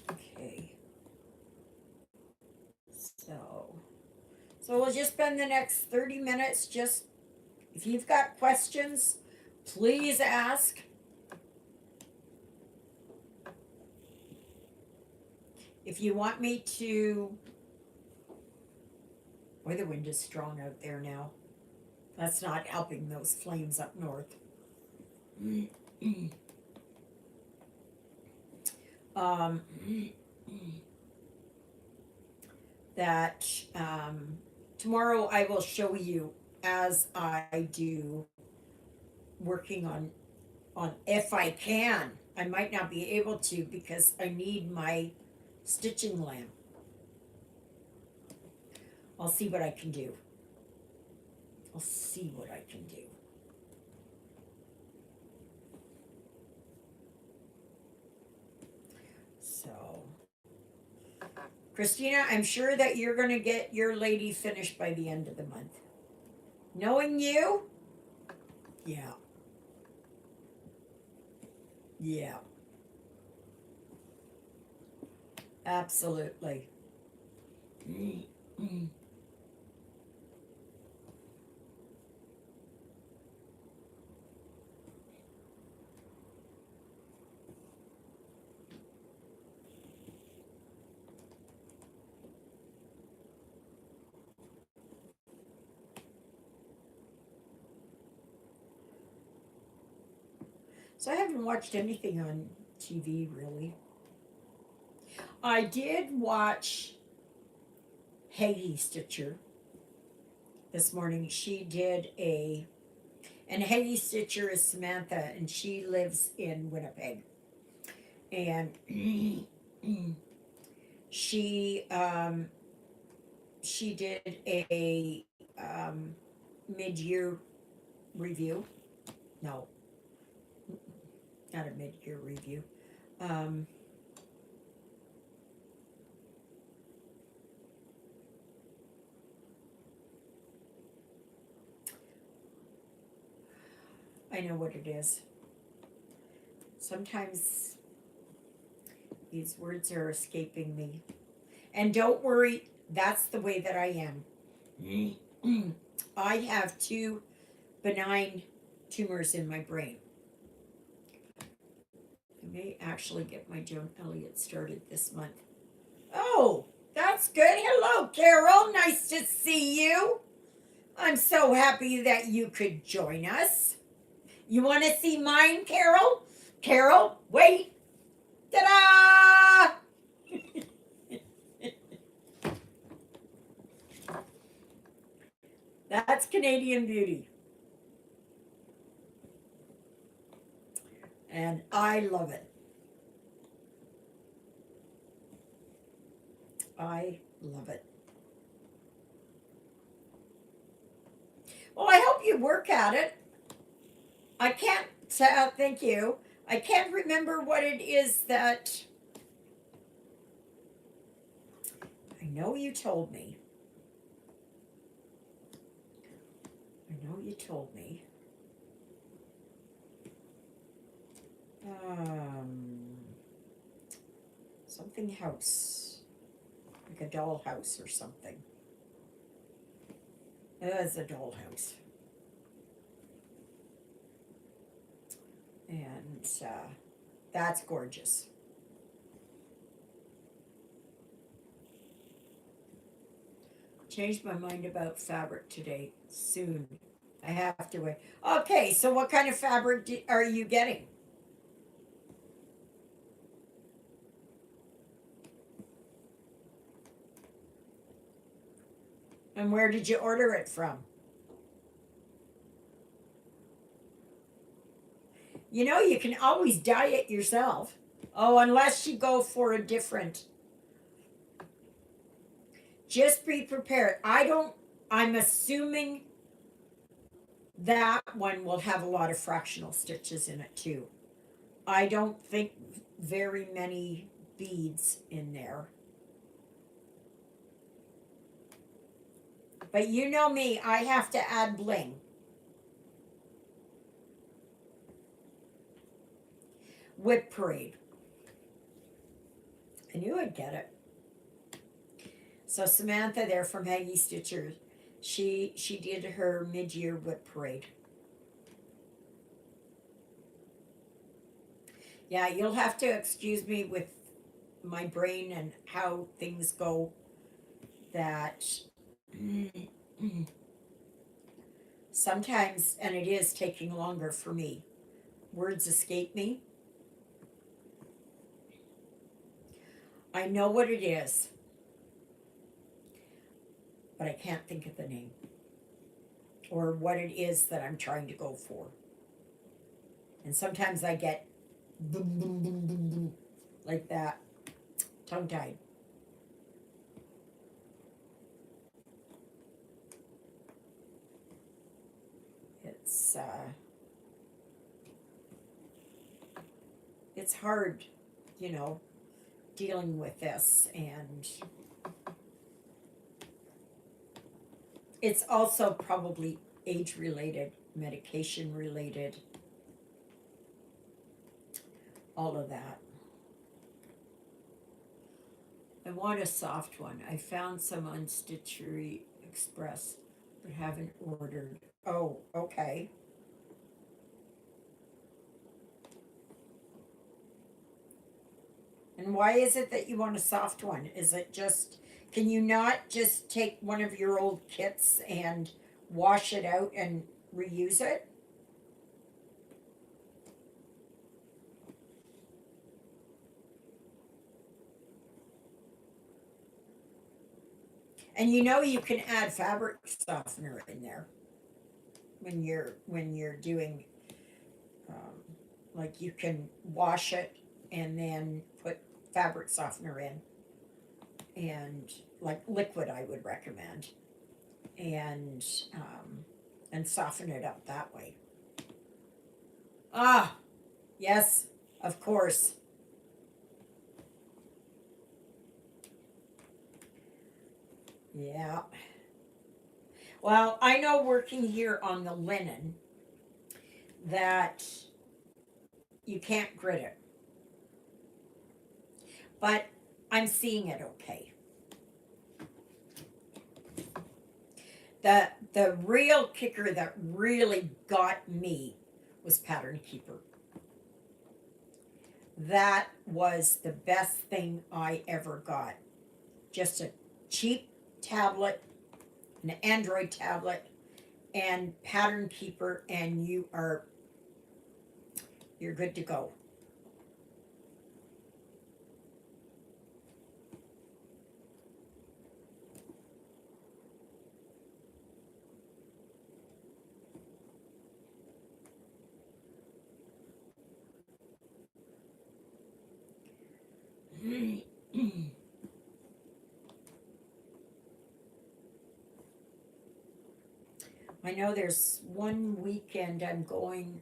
Speaker 1: Okay. So we'll just spend the next 30 minutes just, if you've got questions, please ask. If you want me to, boy, the wind is strong out there now. That's not helping those flames up north. That tomorrow I will show you as I do working on if I can. I might not be able to because I need my stitching lamp. I'll see what I can do. I'll see what I can do. So, Christina, I'm sure that you're going to get your lady finished by the end of the month. Knowing you? Yeah. Yeah. Absolutely. So I haven't watched anything on TV really. I did watch Hayley Stitcher this morning. She did and Hayley Stitcher is Samantha, and she lives in Winnipeg. And she did a mid-year review. No, not a mid-year review. I know what it is. Sometimes these words are escaping me. And don't worry, that's the way that I am. I have 2 benign tumors in my brain. I may actually get my Joan Elliott started this month. Oh, that's good. Hello, Carol. Nice to see you. I'm so happy that you could join us. You want to see mine, Carol? Carol, wait. Ta-da! That's Canadian Beauty. And I love it. I love it. Well, I hope you work at it. I can't thank you. I can't remember what it is that I know you told me. I know you told me. Something house, like a doll house or something. It was a doll house. And that's gorgeous. Changed my mind about fabric today. Soon. I have to wait. Okay, so what kind of fabric are you getting? And where did you order it from? You know, you can always dye it yourself. Oh, unless you go for a different. Just be prepared. I'm assuming that one will have a lot of fractional stitches in it too. I don't think very many beads in there. But you know me, I have to add bling. Whip Parade. I knew I'd get it. So Samantha there from Maggie Stitcher, she did her mid-year Whip Parade. Yeah, you'll have to excuse me with my brain and how things go, that sometimes, and it is taking longer for me, words escape me. I know what it is, but I can't think of the name or what it is that I'm trying to go for. And sometimes I get boom, boom, boom, boom, boom, like that, tongue tied. It's hard, you know, dealing with this, and it's also probably age related, medication related, all of that. I want a soft one. I found some on Stitchery Express, but haven't ordered. Oh, okay. And why is it that you want a soft one? Is it just, can you not just take one of your old kits and wash it out and reuse it? And you know you can add fabric softener in there when you're doing, um, like you can wash it and then put fabric softener in, and like liquid I would recommend, and and soften it up that way. Ah, yes, of course. Yeah. Well, I know working here on the linen that you can't grit it, but I'm seeing it okay. The real kicker that really got me was Pattern Keeper. That was the best thing I ever got. Just a cheap tablet, an Android tablet, and Pattern Keeper, and you're good to go. I know there's one weekend I'm going,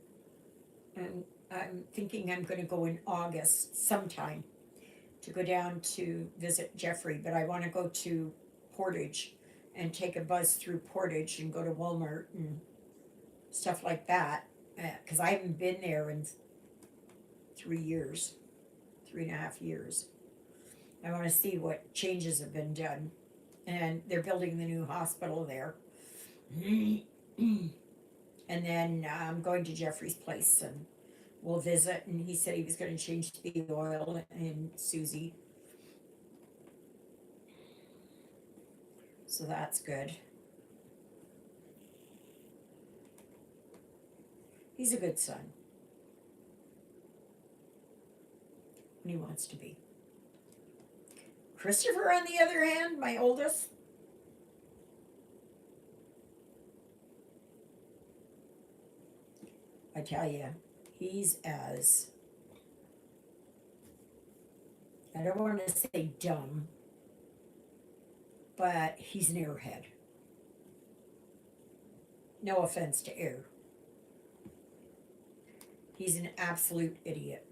Speaker 1: and I'm thinking I'm going to go in August sometime to go down to visit Jeffrey, but I want to go to Portage and take a bus through Portage and go to Walmart and stuff like that. Because I haven't been there in 3 years, 3.5 years. I want to see what changes have been done. And they're building the new hospital there. And then I'm going to Jeffrey's place and we'll visit. And he said he was going to change the oil in Susie. So that's good. He's a good son. When he wants to be. Christopher, on the other hand, my oldest, I tell you, he's as, I don't want to say dumb, but he's an airhead. No offense to air. He's an absolute idiot.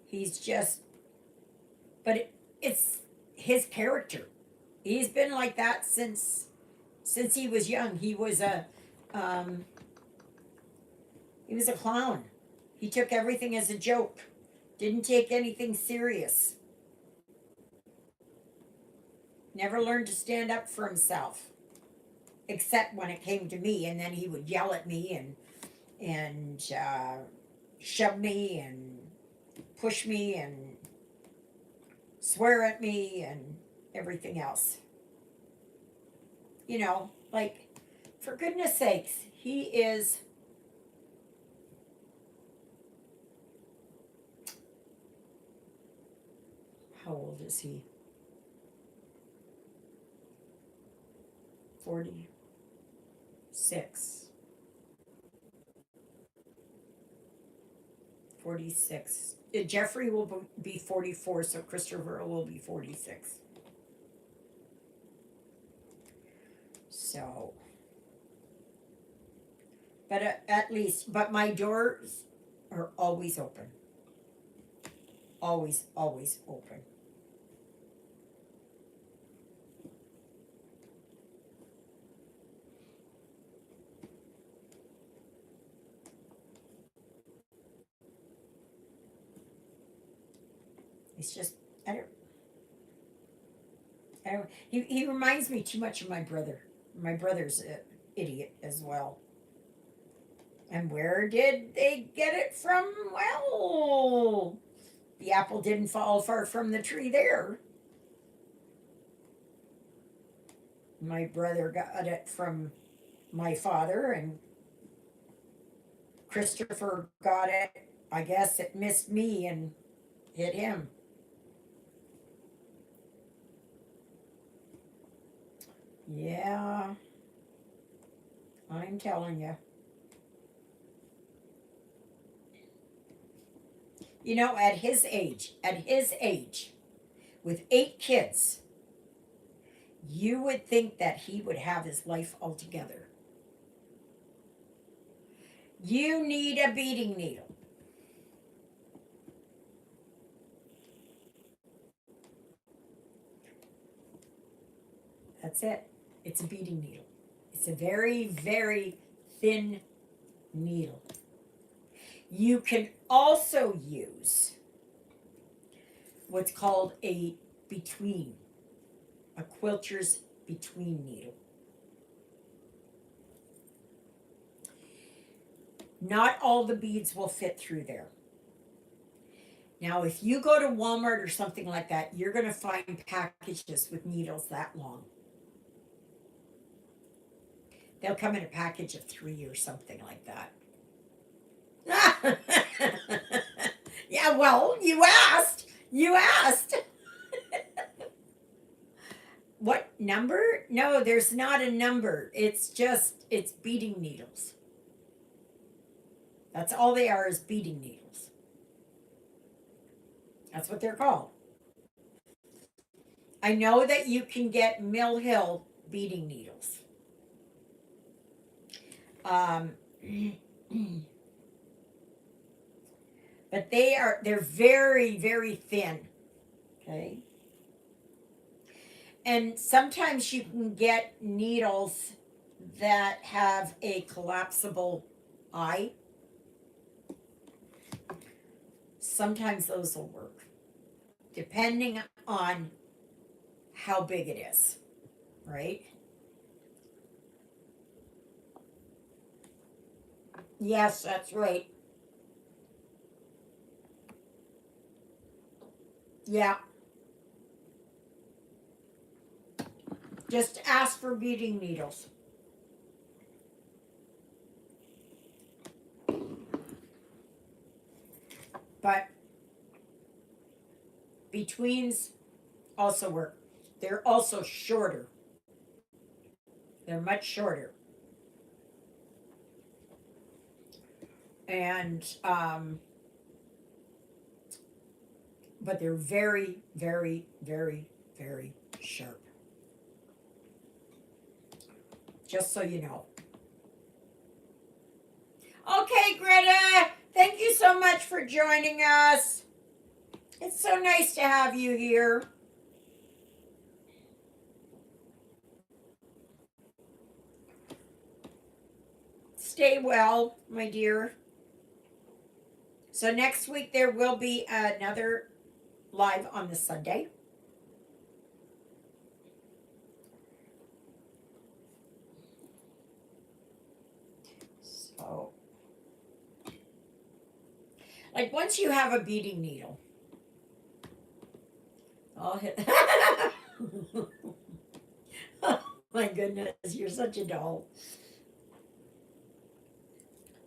Speaker 1: He's just, but it's his character. He's been like that since he was young. He was a clown. He took everything as a joke. Didn't take anything serious. Never learned to stand up for himself, except when it came to me, and then he would yell at me and shove me and push me and swear at me and everything else. You know, like, for goodness sakes, he is, how old is he? 46. 46. Jeffrey will be 44, so Christopher will be 46. So, but at least, but my doors are always open. Always, always open. It's just, I don't, he reminds me too much of my brother. My brother's an idiot as well. And where did they get it from? Well, the apple didn't fall far from the tree there. My brother got it from my father, and Christopher got it. I guess it missed me and hit him. Yeah, I'm telling you. You know, at his age, with 8 kids, you would think that he would have his life all together. You need a beating needle. That's it. It's a beating needle. It's a very, very thin needle. You can also use what's called a quilter's between needle. Not all the beads will fit through there. Now, if you go to Walmart or something like that, you're going to find packages with needles that long. They'll come in a package of 3 or something like that. Yeah, well, you asked. What number? No, there's not a number. It's beating needles. That's all they are, is beating needles. That's what they're called. I know that you can get Mill Hill beating needles. But they're very, very thin. Okay. And sometimes you can get needles that have a collapsible eye. Sometimes those will work, depending on how big it is, right? Yes, that's right. Yeah, just ask for beading needles. But betweens also work. They're also shorter. They're much shorter. And but they're very, very, very, very sharp. Just so you know. Okay, Greta, thank you so much for joining us. It's so nice to have you here. Stay well, my dear. So next week there will be another live on the Sunday. So, like once you have a beading needle, I'll hit. Oh my goodness, you're such a doll.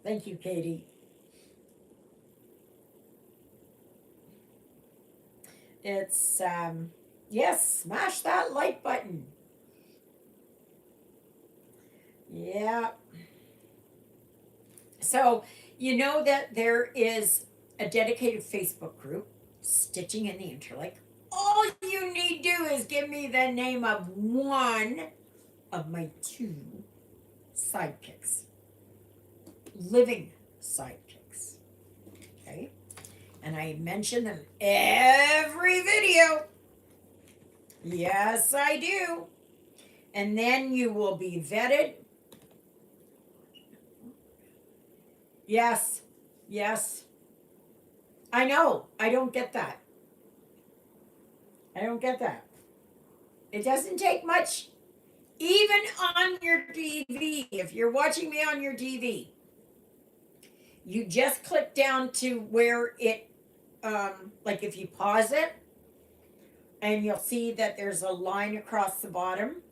Speaker 1: Thank you, Katy. It's yes, smash that like button. Yeah. So, you know that there is a dedicated Facebook group, Stitching in the Interlake. All you need to do is give me the name of one of my two sidekicks, living sidekicks. Okay? And I mention them every video. Yes, I do. And then you will be vetted. Yes, yes. I know. I don't get that. I don't get that. It doesn't take much, even on your TV. If you're watching me on your TV, you just click down to where it, like if you pause it, and you'll see that there's a line across the bottom.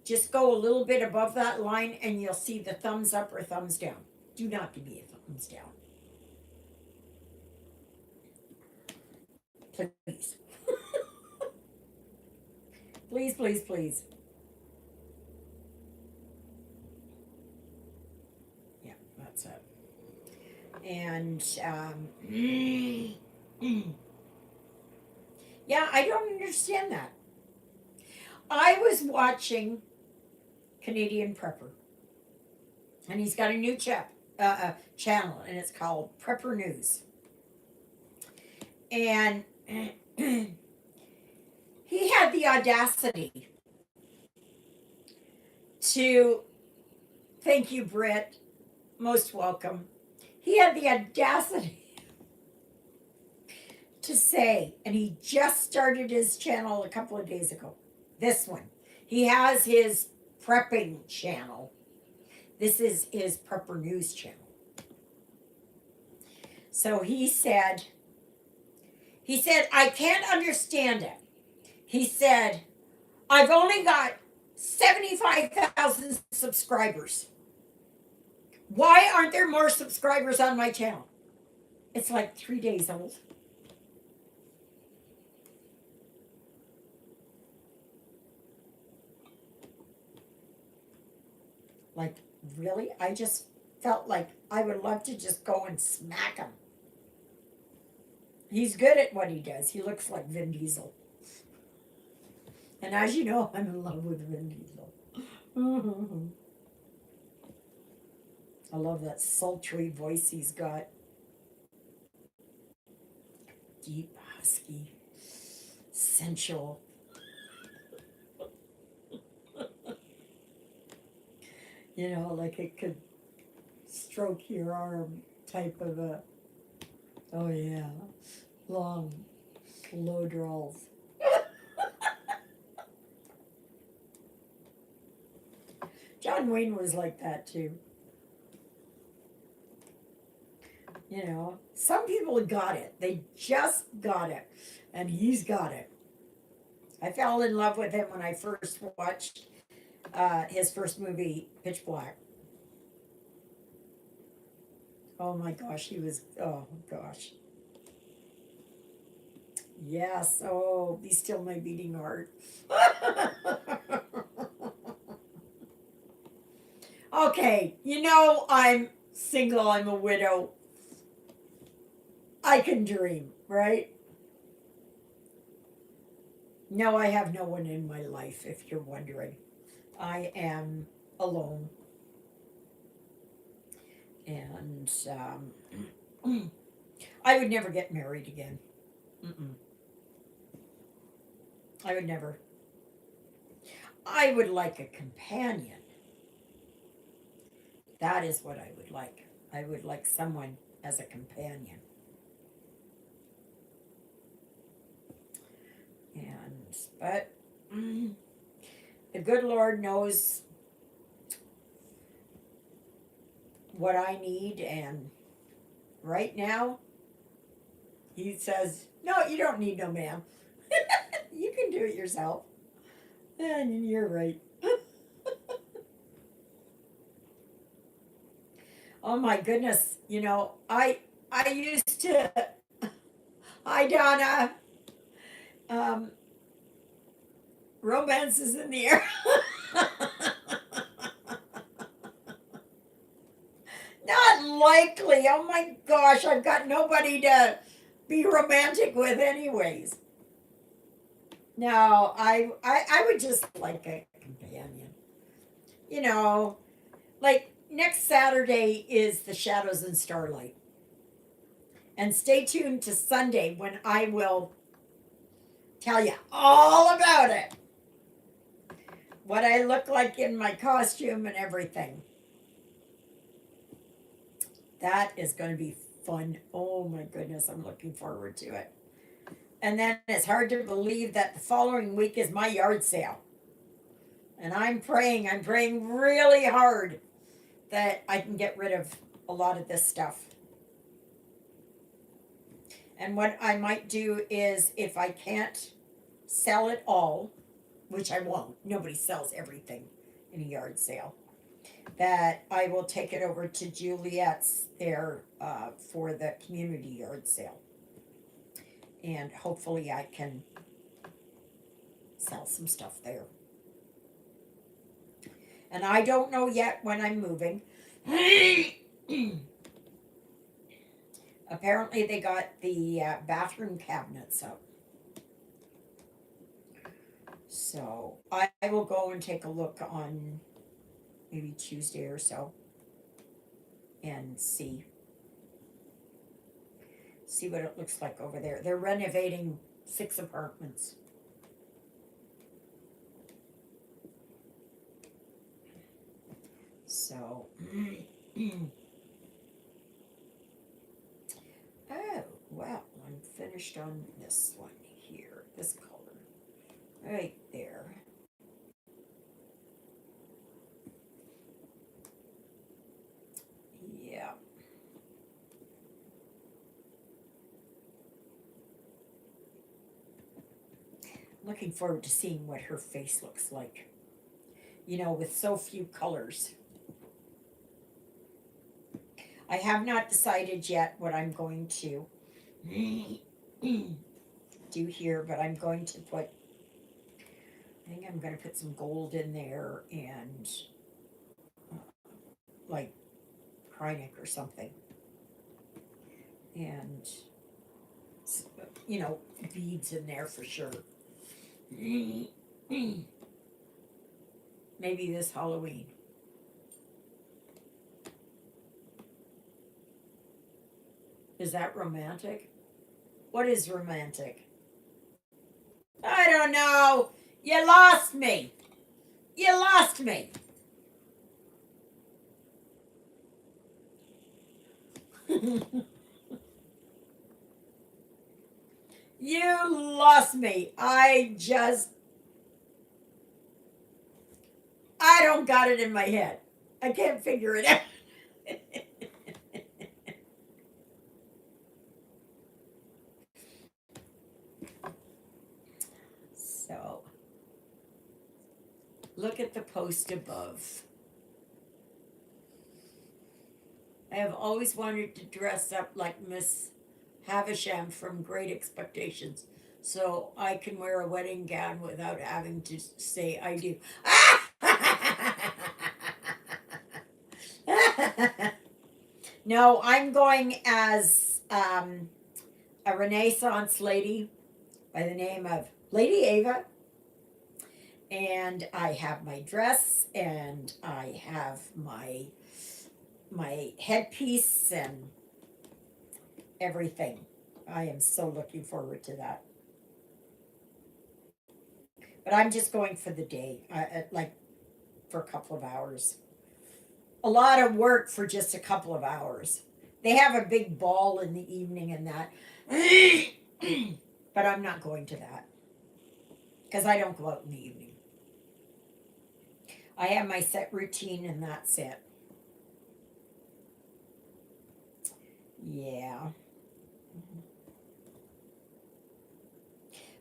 Speaker 1: Just go a little bit above that line, and you'll see the thumbs up or thumbs down. Do not give me a thumbs down. Please. Please, please, please. Yeah, that's it. And yeah, I don't understand that. I was watching Canadian Prepper, and he's got a new channel, and it's called Prepper News. And he had the audacity to, thank you, Britt, most welcome. He had the audacity to say, and he just started his channel a couple of days ago. This one. He has his prepping channel. This is his Prepper News channel. So he said, I can't understand it. He said, I've only got 75,000 subscribers. Why aren't there more subscribers on my channel? It's like 3 days old. Like, really? I just felt like I would love to just go and smack him. He's good at what he does. He looks like Vin Diesel. And as you know, I'm in love with Vin Diesel. I love that sultry voice he's got. Deep, husky, sensual. You know, like it could stroke your arm type of a, oh yeah, long, slow drawls. John Wayne was like that too. You know, some people got it. They just got it. And he's got it. I fell in love with him when I first watched his first movie, Pitch Black. Oh my gosh, he was, oh gosh. Yes, oh, be still my beating heart. Okay, you know, I'm single, I'm a widow. I can dream, right? No, I have no one in my life, if you're wondering. I am alone. And I would never get married again. Mm-mm. I would never. I would like a companion. That is what I would like. I would like someone as a companion. But the good Lord knows what I need, and right now, He says, "No, you don't need no man. You can do it yourself." And you're right. Oh my goodness! You know, I used to. Hi, Donna. Um, Romance is in the air. Not likely. Oh my gosh, I've got nobody to be romantic with, anyways. No, I would just like a companion. You know, like next Saturday is the Shadows and Starlight. And stay tuned to Sunday when I will tell you all about it. What I look like in my costume and everything. That is going to be fun. Oh my goodness, I'm looking forward to it. And then it's hard to believe that the following week is my yard sale. And I'm praying really hard that I can get rid of a lot of this stuff. And what I might do is, if I can't sell it all, which I won't, nobody sells everything in a yard sale, that I will take it over to Juliet's there for the community yard sale. And hopefully I can sell some stuff there. And I don't know yet when I'm moving. Apparently they got the bathroom cabinets up. So I will go and take a look on maybe Tuesday or so and see what it looks like over there. They're renovating 6 apartments. So oh, well, I'm finished on this one here, this color, right there. Yeah. Looking forward to seeing what her face looks like. You know, with so few colors. I have not decided yet what I'm going to do here, but I'm going to put, I think I'm going to put some gold in there and like Kreinik or something. And, you know, beads in there for sure. Maybe this Halloween. Is that romantic? What is romantic? I don't know. You lost me. You lost me. You lost me. I don't got it in my head. I can't figure it out. So, look at the post above. I have always wanted to dress up like Miss Havisham from Great Expectations so I can wear a wedding gown without having to say I do. No, I'm going as a Renaissance lady by the name of Lady Ava. And I have my dress and I have my headpiece and everything. I am so looking forward to that. But I'm just going for the day, like for a couple of hours. A lot of work for just a couple of hours. They have a big ball in the evening and that. But I'm not going to that because I don't go out in the evening. I have my set routine and that's it. Yeah.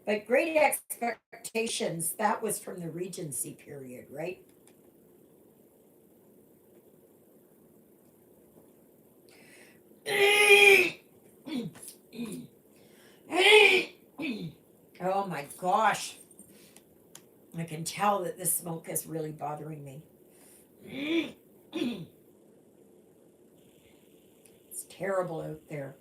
Speaker 1: But Great Expectations, that was from the Regency period, right? Oh my gosh. I can tell that this smoke is really bothering me. It's terrible out there.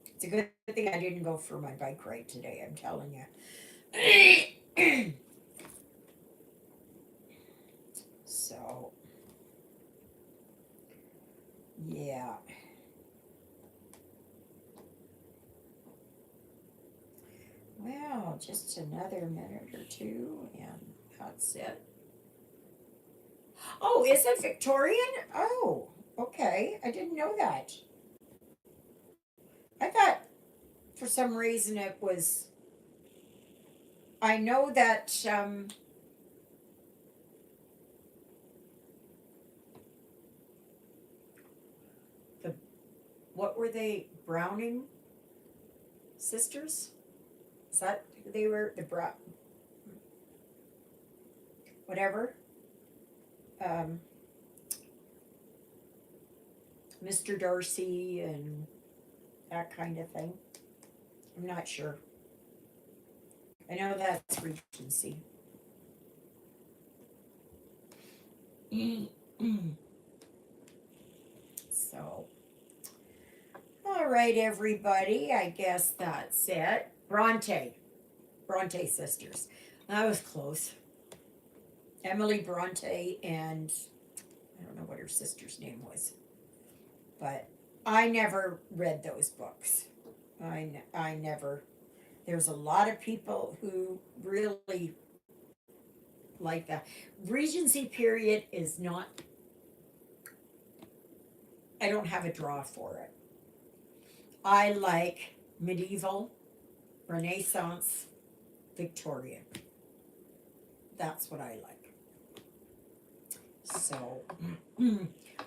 Speaker 1: It's a good thing I didn't go for my bike ride today, I'm telling you. So, yeah. Well, just another minute or two, and that's it. Oh, is it Victorian? Oh, okay. I didn't know that. I thought for some reason it was. I know that the what were they? Browning sisters? Is that who they were? The whatever. Um, Mr. Darcy and that kind of thing. I'm not sure. I know that's Regency. So, all right, everybody. I guess that's it. Bronte sisters. That was close. Emily Bronte and I don't know what her sister's name was, but I never read those books. I never. There's a lot of people who really like that. Regency period is not. I don't have a draw for it. I like medieval, Renaissance, Victorian. That's what I like. So,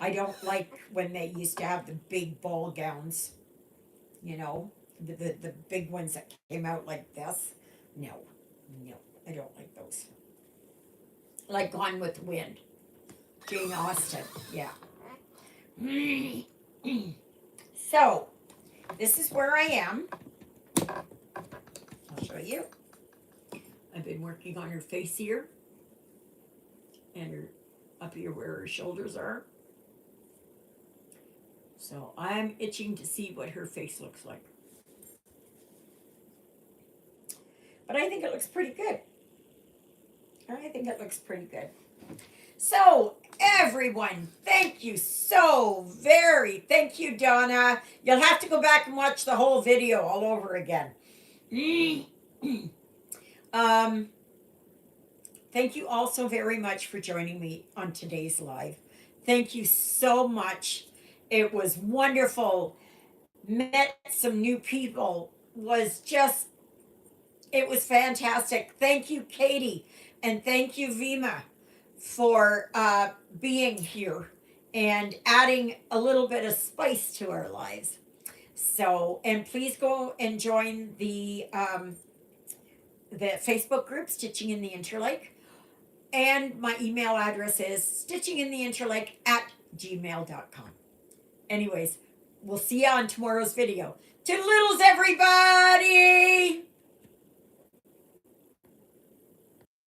Speaker 1: I don't like when they used to have the big ball gowns, you know, the big ones that came out like this. No, no, I don't like those. Like Gone with the Wind, Jane Austen, yeah. So, this is where I am. I'll show you. I've been working on her face here and her up here where her shoulders are. So I'm itching to see what her face looks like. But I think it looks pretty good. I think it looks pretty good. So, everyone, thank you so very. Thank you, Donna. You'll have to go back and watch the whole video all over again. Thank you all so very much for joining me on today's live. Thank you so much. It was wonderful. Met some new people. It was fantastic. Thank you, Katy, and thank you, Vima, for being here and adding a little bit of spice to our lives. So, and please go and join the Facebook group, Stitching in the Interlake. And my email address is stitchingintheinterlake@gmail.com. Anyways, we'll see you on tomorrow's video. Toodaloodles, everybody!